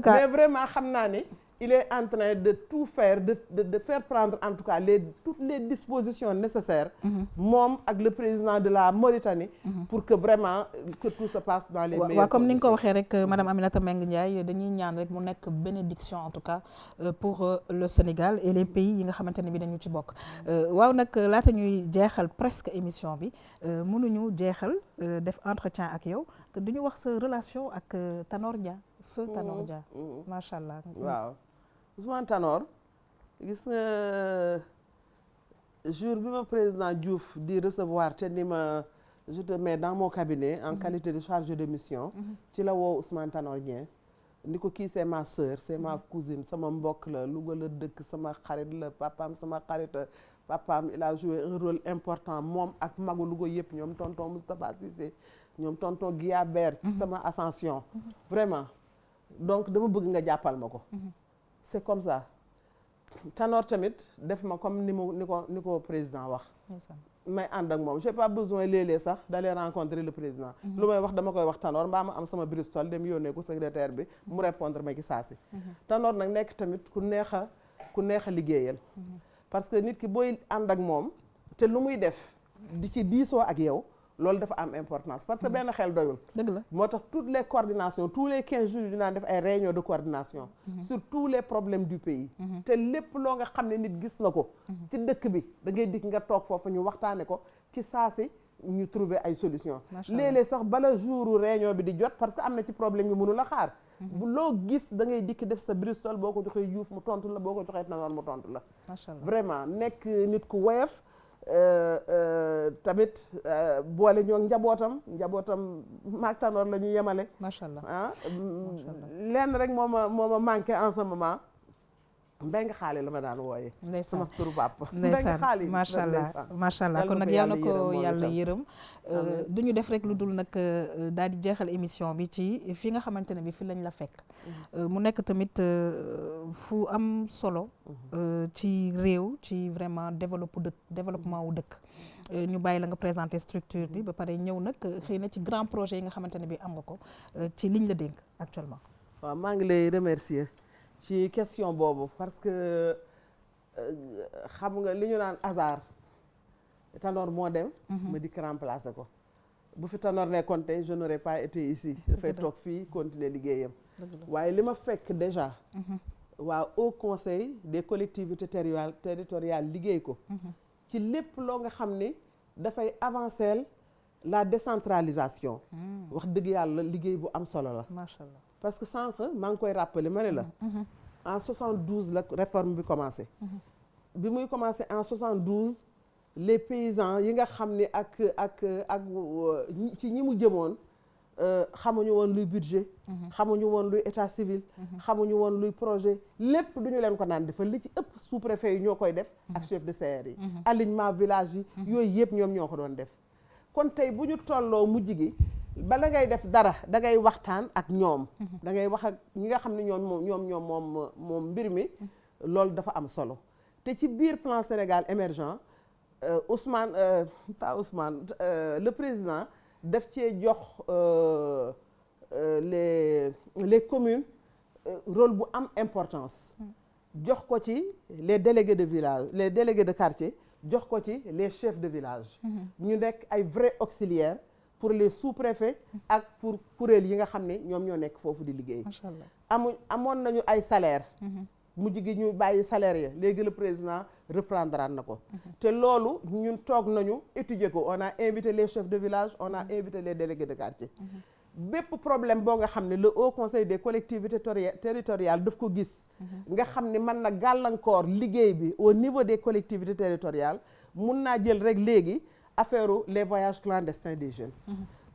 cas mais vraiment xam naa ni il est en train de tout faire de faire prendre en tout cas toutes les dispositions nécessaires moom ak le président de la Mauritanie pour que vraiment que tout se passe dans les meilleures waaw comme ni nga ko waxee rek madame Aminata Mbengue Ndiaye dañuy ñaan rek mu nekk bénédiction en tout cas pour le Sénégal et les pays yi nga xamante ne bi dañu ci bokk waaw nag laata ñuy jeexal presque émission bi mënuñu jeexal def entretien ak yow te duñu wax sa relation ak Tanor Dia feu Tanor Dia macha allah waaw Ousmane Tanor gis nga jour bi ma président Diouf di recevoir te ni ma je te mets dans mon cabinet en qualité de chargé de mission ci la woo Ousmane Tanor Dieng ni ko kii c'est ma sœur c'est ma cousine sama mbokk la Louga la dëkk sama xarit la papaam sama xarit papaam il a joué un rôle important moom ak magu Louga yëpp ñoom tonton Moustapha Cissé ñoom tonton Guillabert ci sama ascension vraiment donc dama bëgg nga jàppal ma ko c'est comme ça Tanor tamit def ma comme ni ko président wax may ànd ak moom j'ai pas besoin léeg-léeg sax d'aller rencontrer le président lu may wax dama koy wax Tanor mbaa ma am sama Bristol dem yónnee ko secrétaire bi mu répondre ma ci saasi Tanor nag nekk tamit ku neex a liggéeyal parce que nit ki booy ànd ak moom te lu muy def di ci diisoo ak yow loolu dafa am importance parce que benn xel doyul dëgg la moo tax toutes les coordinations tous les 15 jours dinaa def ay réunions de coordination sur tous les problèmes du pays te lépp loo nga xam ne nit gis na ko ci dëkk bi da ngay dikk nga toog foofu ñu waxtaane ko ci saasi ñu trouver ay solutions léeg-léeg sax bala jouru réunion bi di jot parce que am na ci problème yi mënu la xaar bu loo gis da ngay dikk def sa Bristol boo ko joxee Diouf mu tontu la boo ko joxee Tanor mu tontu la vraiment nekk nit ku woyof tamit boole ñoo njabootam maag Tanor la ñu yemale macha allah lenn rek moo ma manqué en ce moment Mbengue Xaali la ma daan wooye ndeysaan sama turu papa ndeysaan macha allah kon nag yal na ko yàlla yërëm du ñu def rek lu dul nag daal di jeexal émission bi ci fi nga xamante ne bi fi lañ la fekk mu nekk tamit fu am solo ci réew ci vraiment développement wu dëkk ñu bàyyi la nga présenter structure bi ba pare ñëw nag xëy na ci grand projet yi nga xamante ne bi am nga ko ci liñ la dénk actuellement waaw maa ngi lay remercier ci question boobu parce que xam nga li ñu naan hasard Tanor moo dem ma dikk remplacer ko bu fi Tanor nekkoon tey je n'aurais pas été ici dafay toog fii continuer liggéeyam waaye li ma fekk déjà waa Haut Conseil des collectivités territoriales liggéey ko ci lépp loo nga xam ni dafay avancer la décentralisation wax dëgg yàlla liggéey bu am solo la macha allah parce que sànq maa ngi koy rappeler ma ne la en 72 la réforme bi commencé bi muy commencé en 72 les paysans yi nga xam ni ak ci ñi mu jëmoon xamuñu woon luy budget xamuñu woon luy état civil xamuñu woon luy projet lépp duñu leen ko naan defal li ci ëpp sous-préfet yi ñoo koy def ak chef de CR yi alignement village yi yooyu yëpp ñoom ñoo ko doon def kon tey bu ñu tolloo mujj gi bala ngay def dara da ngay waxtaan ak ñoom da ngay wax ak ñi nga xam ne moom mbir mi loolu dafa am solo te ci biir plan Sénégal émergent le président daf cee jox les communes rôle bu am importance jox ko ci les délégués de village les délégués de quartier jox ko ci les chefs de village ñu nekk ay vrais auxiliaires pour les sous-préfets ak pour kuréel yi nga xam ne ñoom ñoo nekk foofu di liggéey macha allah amoon nañu ay salaire mujj gi ñu bàyyi salaire ya léegi le président reprendra na ko te loolu ñun toog nañu étudier ko on a invité les chefs de village on a invité les délégués de quartier bépp problème boo nga xam ne le haut conseil des collectivités territoriales daf ko gis nga xam ne mën na gàllankoor liggéey bi au niveau des collectivités territoriales mun naa jël rek léegi affaire les voyages clandestins des jeunes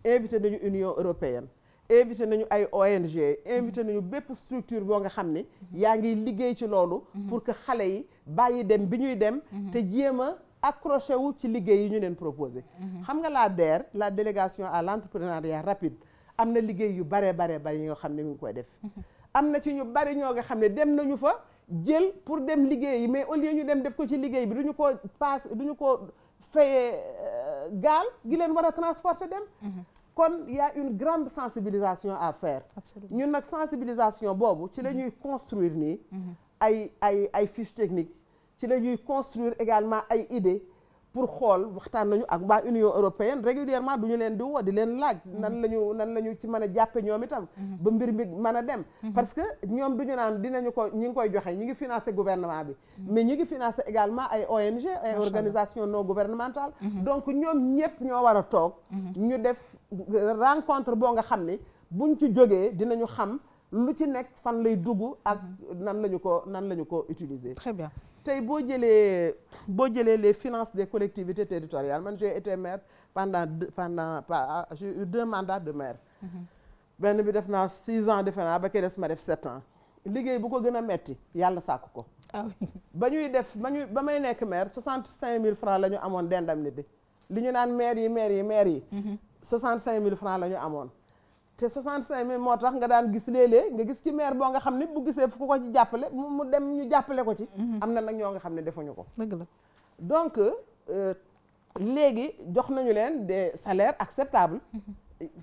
invité nañu Union européenne invité nañu ay ONG invité nañu bépp structure boo nga xam ne yaa ngi liggéey ci loolu pour que xale yi bàyyi dem bi ñuy dem te jéem a accroché wu ci liggéey yi ñu leen proposé xam nga la DER la délégation à l'entrepreneuriat rapide am na liggéey yu bare yi nga xam ne mi ngi koy def am na ci ñu bari ñoo nga xam ne dem nañu fa jël pour dem liggéey yi mais au lieu ñu dem def ko ci liggéey bi duñu ko fayee gaal gi leen war a transporter dem kon y a une grande sensibilisation à faire ñun nag sensibilisation boobu ci la ñuy construire nii ay fiches techniques ci la ñuy construire également ay idées pour xool waxtaan nañu ak waa Union européenne régulièrement du ñu leen di woo di leen laaj nan la ñu ci mën a jàppe ñoom itam ba mbir mi mën a dem parce que ñoom du ñu naan dinañu ko ñi ngi koy joxe ñi ngi financer gouvernement bi mais ñi ngi financer également ay ONG ay organisations non gouvernementales donc ñoom ñëpp ñoo war a toog ñu def rencontre boo nga xam ne buñ ci jógee dinañu xam lu ci nekk fan lay dugg ak nan la ñu ko utiliser. Très bien. tey boo jëlee les finances des collectivités territoriales man j'ai été maire j'ai eu 2 mandats de maire benn bi def naa 6 ans defe naa ba kay des ma def 7 ans liggéey bu ko gën a metti yàlla sàkk ko ba may nekk maire 65 000 francs la ñu amoon d'indemnité li ñu naan maire yi 65 000 francs la ñu amoon te 65 000 moo tax nga daan gis léeg-léeg nga gis ci maire boo nga xam ne bu gisee fu ko ci jàppale mu dem ñu jàppale ko ci am na nag ñoo nga xam ne defuñu ko dëgg la donc léegi jox nañu leen des salaires acceptables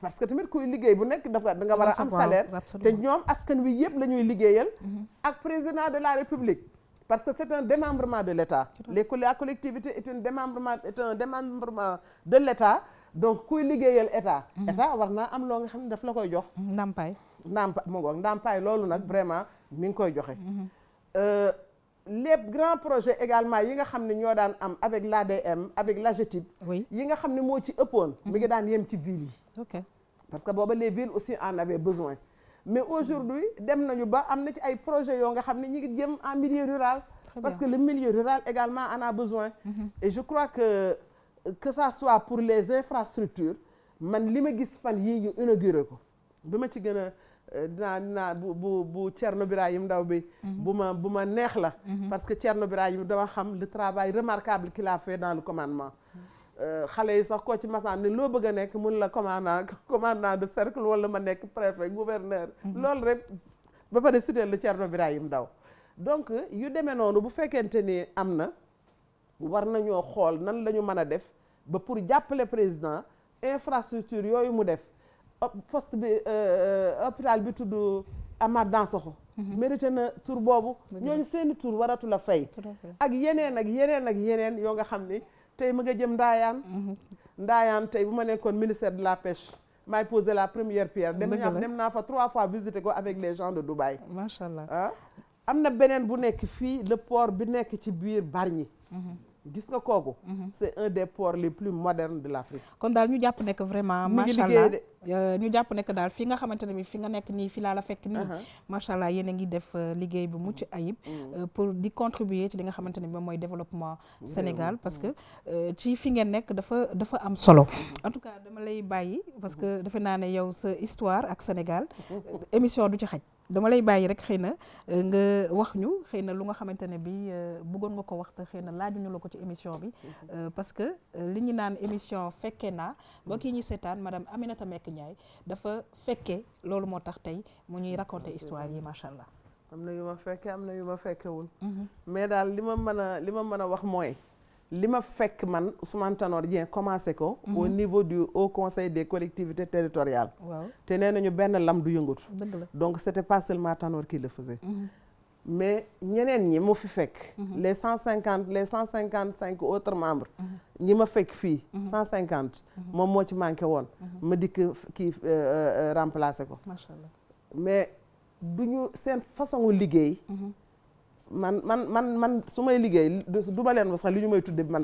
parce que tamit kuy liggéey bu nekk da nga war a am salaire te ñoom askan wi yëpp la ñuy liggéeyal ak président de la République parce que c'est un démembrement de l'État la collectivité est un démembrement de l'État donc kuy liggéeyal état war naa am loo nga xam ne daf la koy jox ndàmpaay loolu nag vraiment mi ngi koy joxe les grands projets également yi nga xam ne ñoo daan am avec l'ADM avec l'AGETIP yi nga xam ne moo ci ëppoon mi ngi daan yem ci villes yi parce que booba les villes aussi en avaient besoin mais aujourd'hui dem nañu ba am na ci ay projets yoo nga xam ne ñi ngi jëm en milieu rural parce que le milieu rural également en a besoin et je crois que ça soit pour les infrastructures man li ma gis fan yii ñu inauguré ko bi ma ci gën a dinaa bu Thierno Birahim Ndaw bi bu ma neex la parce que Thierno Birahim dama xam le travail remarquable qu'il a fait dans le commandement xale yi sax koo ci masaan ne loo bëgg a nekk mun la commandant de cercle wala ma nekk préfet gouverneur loolu rek ba pare cité le Thierno Birahim Ndaw donc yu demee noonu bu fekkente ni am na war nañoo xool nan la ñu mën a def ba pour jàppale président infrastructure yooyu mu def poste bi hôpital bi tudd Amath Dansokho mérité na tur boobu ñooñu seeni tur waratu la fay ak yeneen yoo nga xam ni tey mu nga jëm Ndaayaan tey bu ma nekkoon ministère de la pêche maay posé la première pierre dem naa fa 3 fois visiter ko avec les gens de Dubaï machallah am na beneen bu nekk fii le port bi nekk ci biir Bargny gis nga kooku c'est un des ports les plus modernes de l'Afrique kon daal ñu jàpp nekk vraiment machallah ñu jàpp nekk daal fi nga xamante ne bi fi nga nekk nii fi laa la fekk nii machallah yéen a ngi def liggéey bu mucc ayib pour di contribuer ci li nga xamante ne bi mooy développement Sénégal parce que ci fi ngeen nekk dafa am solo en tout cas dama lay bàyyi parce que defe naa ne yow sa histoire ak Sénégal émission du ci xaj dama lay bàyyi rek xëy na nga wax ñu xëy na lu nga xamante ne bi bëggoon nga ko wax te xëy na laajuñu la ko ci émission bi parce que li ñu naan émission fekkee naa mbokk yi ñuy seetaan madame Aminata Mekk Ndiaye dafa fekkee loolu moo tax tey mu ñuy raconter histoire yi macha allah. am na yu ma fekkee am na yu ma fekkewul mais daal li ma mën a wax mooy li ma fekk man Ousmane Tanor Dieng commencé ko au niveau du Haut Conseil des collectivités territoriales. waaw te nee nañu benn lam du yëngatu. dëgg la. donc c'était pas seulement Tanor qui le faisait. mais ñeneen ñi mu fi fekk. les 155 autres membres. ñi ma fekk fii. 150. moom moo ci manqué woon. ma dikk kii remplacer ko. macha allah. mais duñu seen façon liggéey. man su may liggéey du ma leen wax sax li ñu may tudde man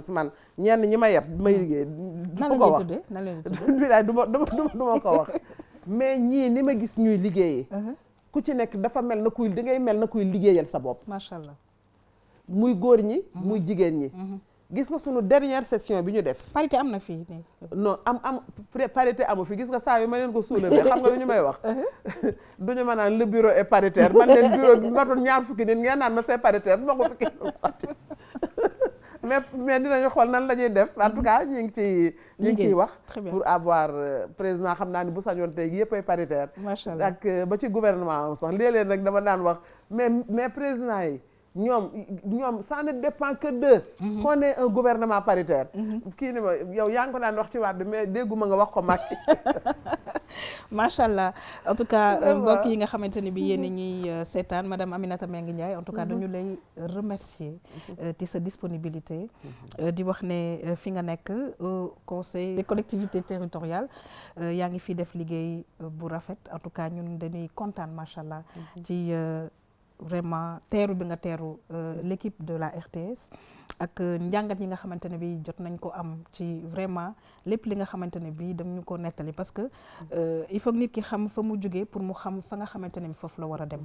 ñenn ñi ma yeb may liggéey. nan la ñuy tuddee nan la ñuy tuddee. du ma ko wax mais ñii ni ma gis ñuy liggéeyee. ku ci nekk dafa mel na kuy da ngay mel na kuy liggéeyal sa bopp. macha allah. muy góor ñi. muy jigéen ñi. gis nga sunu dernière session bi ñu def. parité am na fii. non parité amu fi gis nga saa yu ma leen ko soulever xam nga lu ñu may wax. duñu ma naan le bureau est paritaire man leen bureau bi matul ñaar fukki nit ngeen naan ma c'est paritaire bu ma ko fukki mais dinañu xool nan la ñuy def en tout cas ñu ngi ciy wax. pour avoir président xam naa ni bu sañoon tey yëpp ay paritaire. macha allah ak ba ci gouvernement am sax léeg-léeg nag dama daan wax mais président yi. ñoom ça ne dépend que d'eux. qu'on ait un gouvernement paritaire. kii ni ma yow yaa ngi ko daan wax ci Wade mais dégguma nga wax ko Macky. macha allah en tout cas mbokk yi nga xamante ni bi yéen ñuy seetaan madame Aminata Mbengue Ndiaye en tout cas dañu lay remercier ci sa disponibilité. di wax ne fi nga nekk au conseil des collectivités territoriales yaa ngi fi def liggéey bu rafet en tout cas ñun dañuy kontaan macha allah ci. vraiment teeru bi nga teeru l'équipe de la RTS ak njàngat yi nga xamante ne bi jot nañ ko am ci vraiment lépp li nga xamante ne bi dañu ko nettali parce que il faut que nit ki xam fa mu jógee pour mu xam fa nga xamante ne bi foofu la war a dem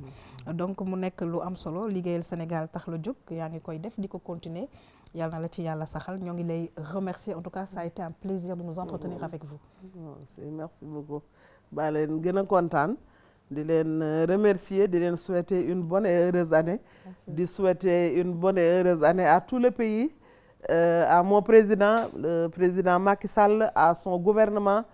donc mu nekk lu am solo liggéeyal Sénégal tax la jóg yaa ngi koy def di ko continuer yàlla na la ci yàlla saxal ñoo ngi lay remercier en tout cas ça a été un plaisir de nous entretenir avec vous. merci beaucoup baa leen gën a kontaan. di leen remercier di leen souhaiter une bonne et heureuse année. di souhaiter une bonne et heureuse année à tout le pays à mon président le président Macky Sall à son gouvernement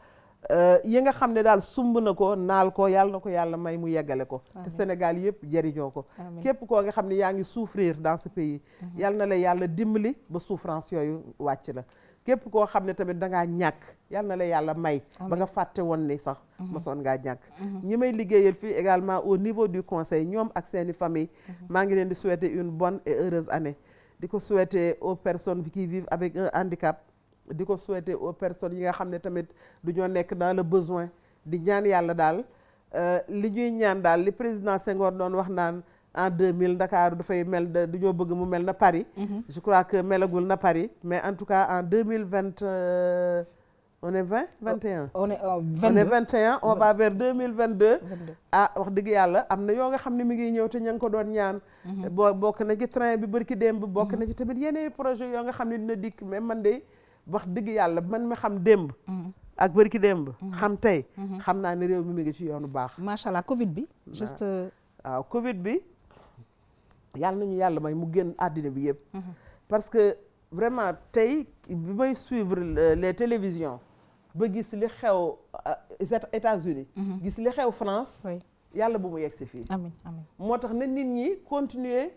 yi nga xam ne daal sumb na ko naal ko yàlla na ko yàlla may mu yeggale ko te Sénégal yëpp jëriñoo ko képp koo nga xam ne yaa ngi souffrir dans ce pays yàlla na la yàlla dimbali ba souffrance yooyu wàcc la képp koo xam ne tamit dangaa ñàkk yal na la yàlla may ba nga fàtte woon ni sax mosoon ngaa ñàkk ñi may liggéeyal fii également au niveau du conseil ñoom ak seeni famille maa ngi leen di souhaiter une bonne et heureuse année di ko souhaiter aux personnes qui vivent avec un handicap di ko souhaiter aux personnes yi nga xam ne tamit du ñoo nekk dans le besoin di ñaan yàlla daal li ñuy ñaan daal li président Senghor doon wax naan en 2000 Dakar dafay mel dañoo bëgg mu mel na Paris. Je crois que melagul na Paris mais en tout cas en 2020 on est 21. on est 22 on est 21 on va vers 2022. ah wax dëgg yàlla am na yoo nga xam ne mi ngi ñëw te ña ngi ko doon ñaan. bokk na ci train bi bërki démb. bokk na ci tamit yeneen projet yoo nga xam ne dina dikk mais man de wax dëgg yàlla man mi xam démb. ak bërki démb. xam tey. xam naa ne réew mi ngi ci yoonu baax. macha allah Covid bi. juste waaw Covid bi. yàlla nañu yàlla may mu génn àddina bi yëpp parce que vraiment tey bi may suivre les télévisions ba gis li xew États-Unis gis li xew France yàlla bu mu yegg si fii amiin amiin moo tax na nit ñi continuer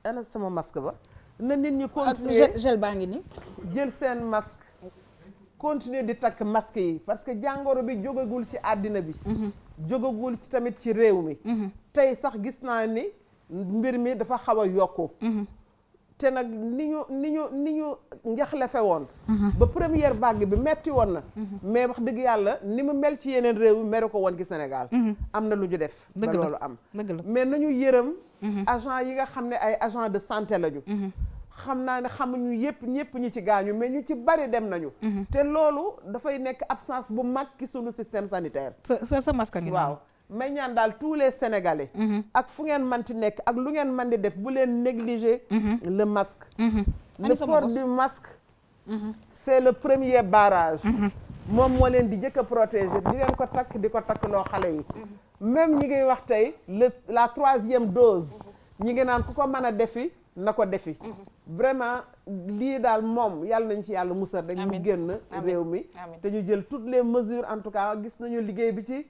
ana sama masque ba na nit ñi continuer gel baa ngi ni jël seen masque continuer di takk masque yi parce que jàngoro bi jógagul ci àddina bi jógagul ci tamit ci réew mi tey sax gis naa ni mbir mi dafa xaw a yokku te nag ni ñu njaxlefe woon ba première vague bi metti woon na mais wax dëgg yàlla ni mu mel ci yeneen réew yi meru ko woon ci Sénégal am na lu ñu def ba loolu am mais nañu yërëm agent yi nga xam ne ay agent de santé lañu xam naa ne xamuñu ñëpp ñi ci gaañu mais ñu ci bari dem nañu te loolu dafay nekk absence bu mag ci sunu système sanitaire sa masque ngi waaw may ñaan daal tous les Sénégalais ak fu ngeen manti nekk ak lu ngeen man di def bu leen négliger le masque le port du masque c'est le premier barrage moom moo leen di jëkk a protéger di leen ko takk di ko takk loo xale yi même ñi ngi wax tey la 3e dose ñi ngi naan ku ko mën a defi na ko defi vraiment lii daal moom yàlla nañ ci yàlla musal rek mu génn réew mi te ñu jël toutes les mesures en tout cas gis nañu liggéey bi ci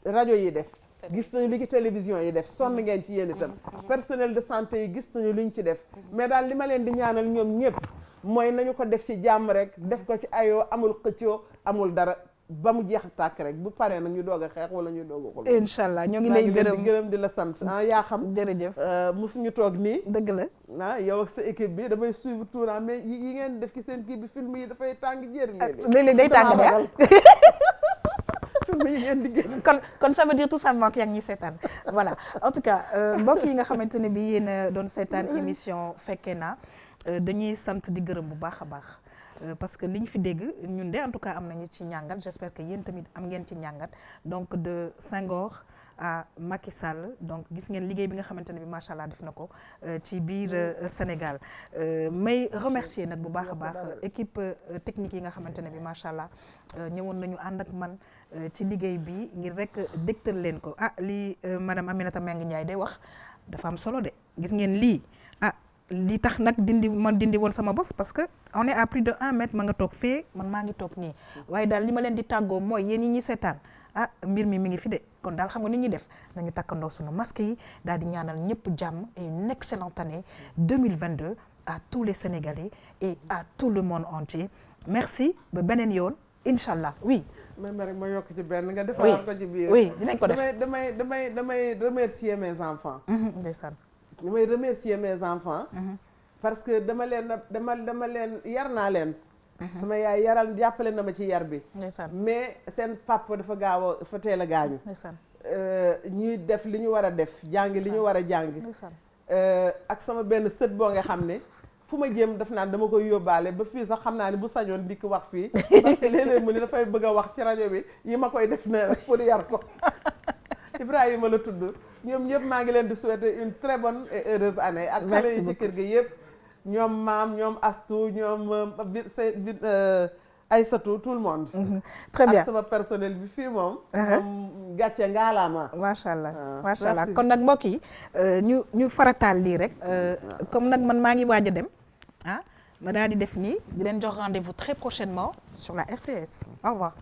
rajo yi def gis nañu li ci télévision yi def sonn ngeen ci yéen itam personnel de santé yi gis nañu lu ñu ci def mais daal li ma leen di ñaanal ñoom ñëpp mooy nañu ko def ci jàmm rek def ko ci ayoo amul xëccoo amul dara ba mu jeex tàkk rek bu paree nag ñu doog a xeex wala ñu doog a xuloo. incha allah ñoo ngi lay gërëm di la sant yaa xam. jërëjëf musuñu toog nii. dëgg la yow ak sa équipe bi damay suivre tournant mais yi ngeen def ci seen kii bi film yi dafay tàng jëri léeg-léeg day tàng de film yi ngeen di génn. kon ça veut dire tout simplement que yaa ngi ñuy seetaan voilà en tout cas mbokk yi nga xamante ne bi yéen doon seetaan émission fekkee naa dañuy sant di gërëm bu baax a baax. Parce que li ñu fi dégg ñun de en tout cas am nañu ci ñàngat j'espère que yéen tamit am ngeen ci ñàngat donc de Senghor à Macky Sall donc gis ngeen liggéey bi nga xamante ne bi macha allah def na ko ci biir Sénégal may remercier nag bu baax a baax équipe technique yi nga xamante ne bi macha allah ñëwoon nañu ànd ak man ci liggéey bi ngir rek dégtal leen ko lii madame Aminata Mbengue Ndiaye day wax dafa am solo de gis ngeen lii li tax nag dindi woon sama bos parce que on est à plus de 1 mètre ma nga toog fee man maa ngi toog nii waaye daal li ma leen di tàggoo mooy yéen ñi ñuy seetaan mbir mi ngi fi de kon daal xam nga nit ñi def nañu takkandoo suñu masque yi daal di ñaanal ñëpp jàmm et une excellente année 2022 à tous les Sénégalais et à tout le monde entier merci ba beneen yoon incha allah oui. même rek ma yokk ci benn nga defal ko ci biir. oui dinañ ko def damay remercier mes enfants. ndeysaan. damay remercier mes enfants parce que dama leen yar naa leen sama yaay jàppale na ma ci yar bi mais seen papa dafa teel a gaañu ñuy def li ñu war a def jàng li ñu war a jàng ak sama benn sët boo nga xam ne fu ma jëm daf naan dama koy yóbbaale ba fii sax xam naa ni bu sañoon dikk wax fii parce que léeg-léeg mu ni dafay bëgg a wax ci rajo bi yi ma koy def na rek pour yar ko Ibrahima la tudd ñoom ñëpp maa ngi leen di souhaiter une très bonne et heureuse année ak xale yi ci kër gi yëpp ñoom maam ñoom Astou ñoom Aïssatou tout le monde très bien ak sama personnel bi fii moom gàcce ngaalaama macha allah kon nag mbokk yi ñu farataal lii rek comme nag man maa ngi waaj a dem ma daal di def nii di leen jox rendez-vous très prochainement sur la RTS au revoir.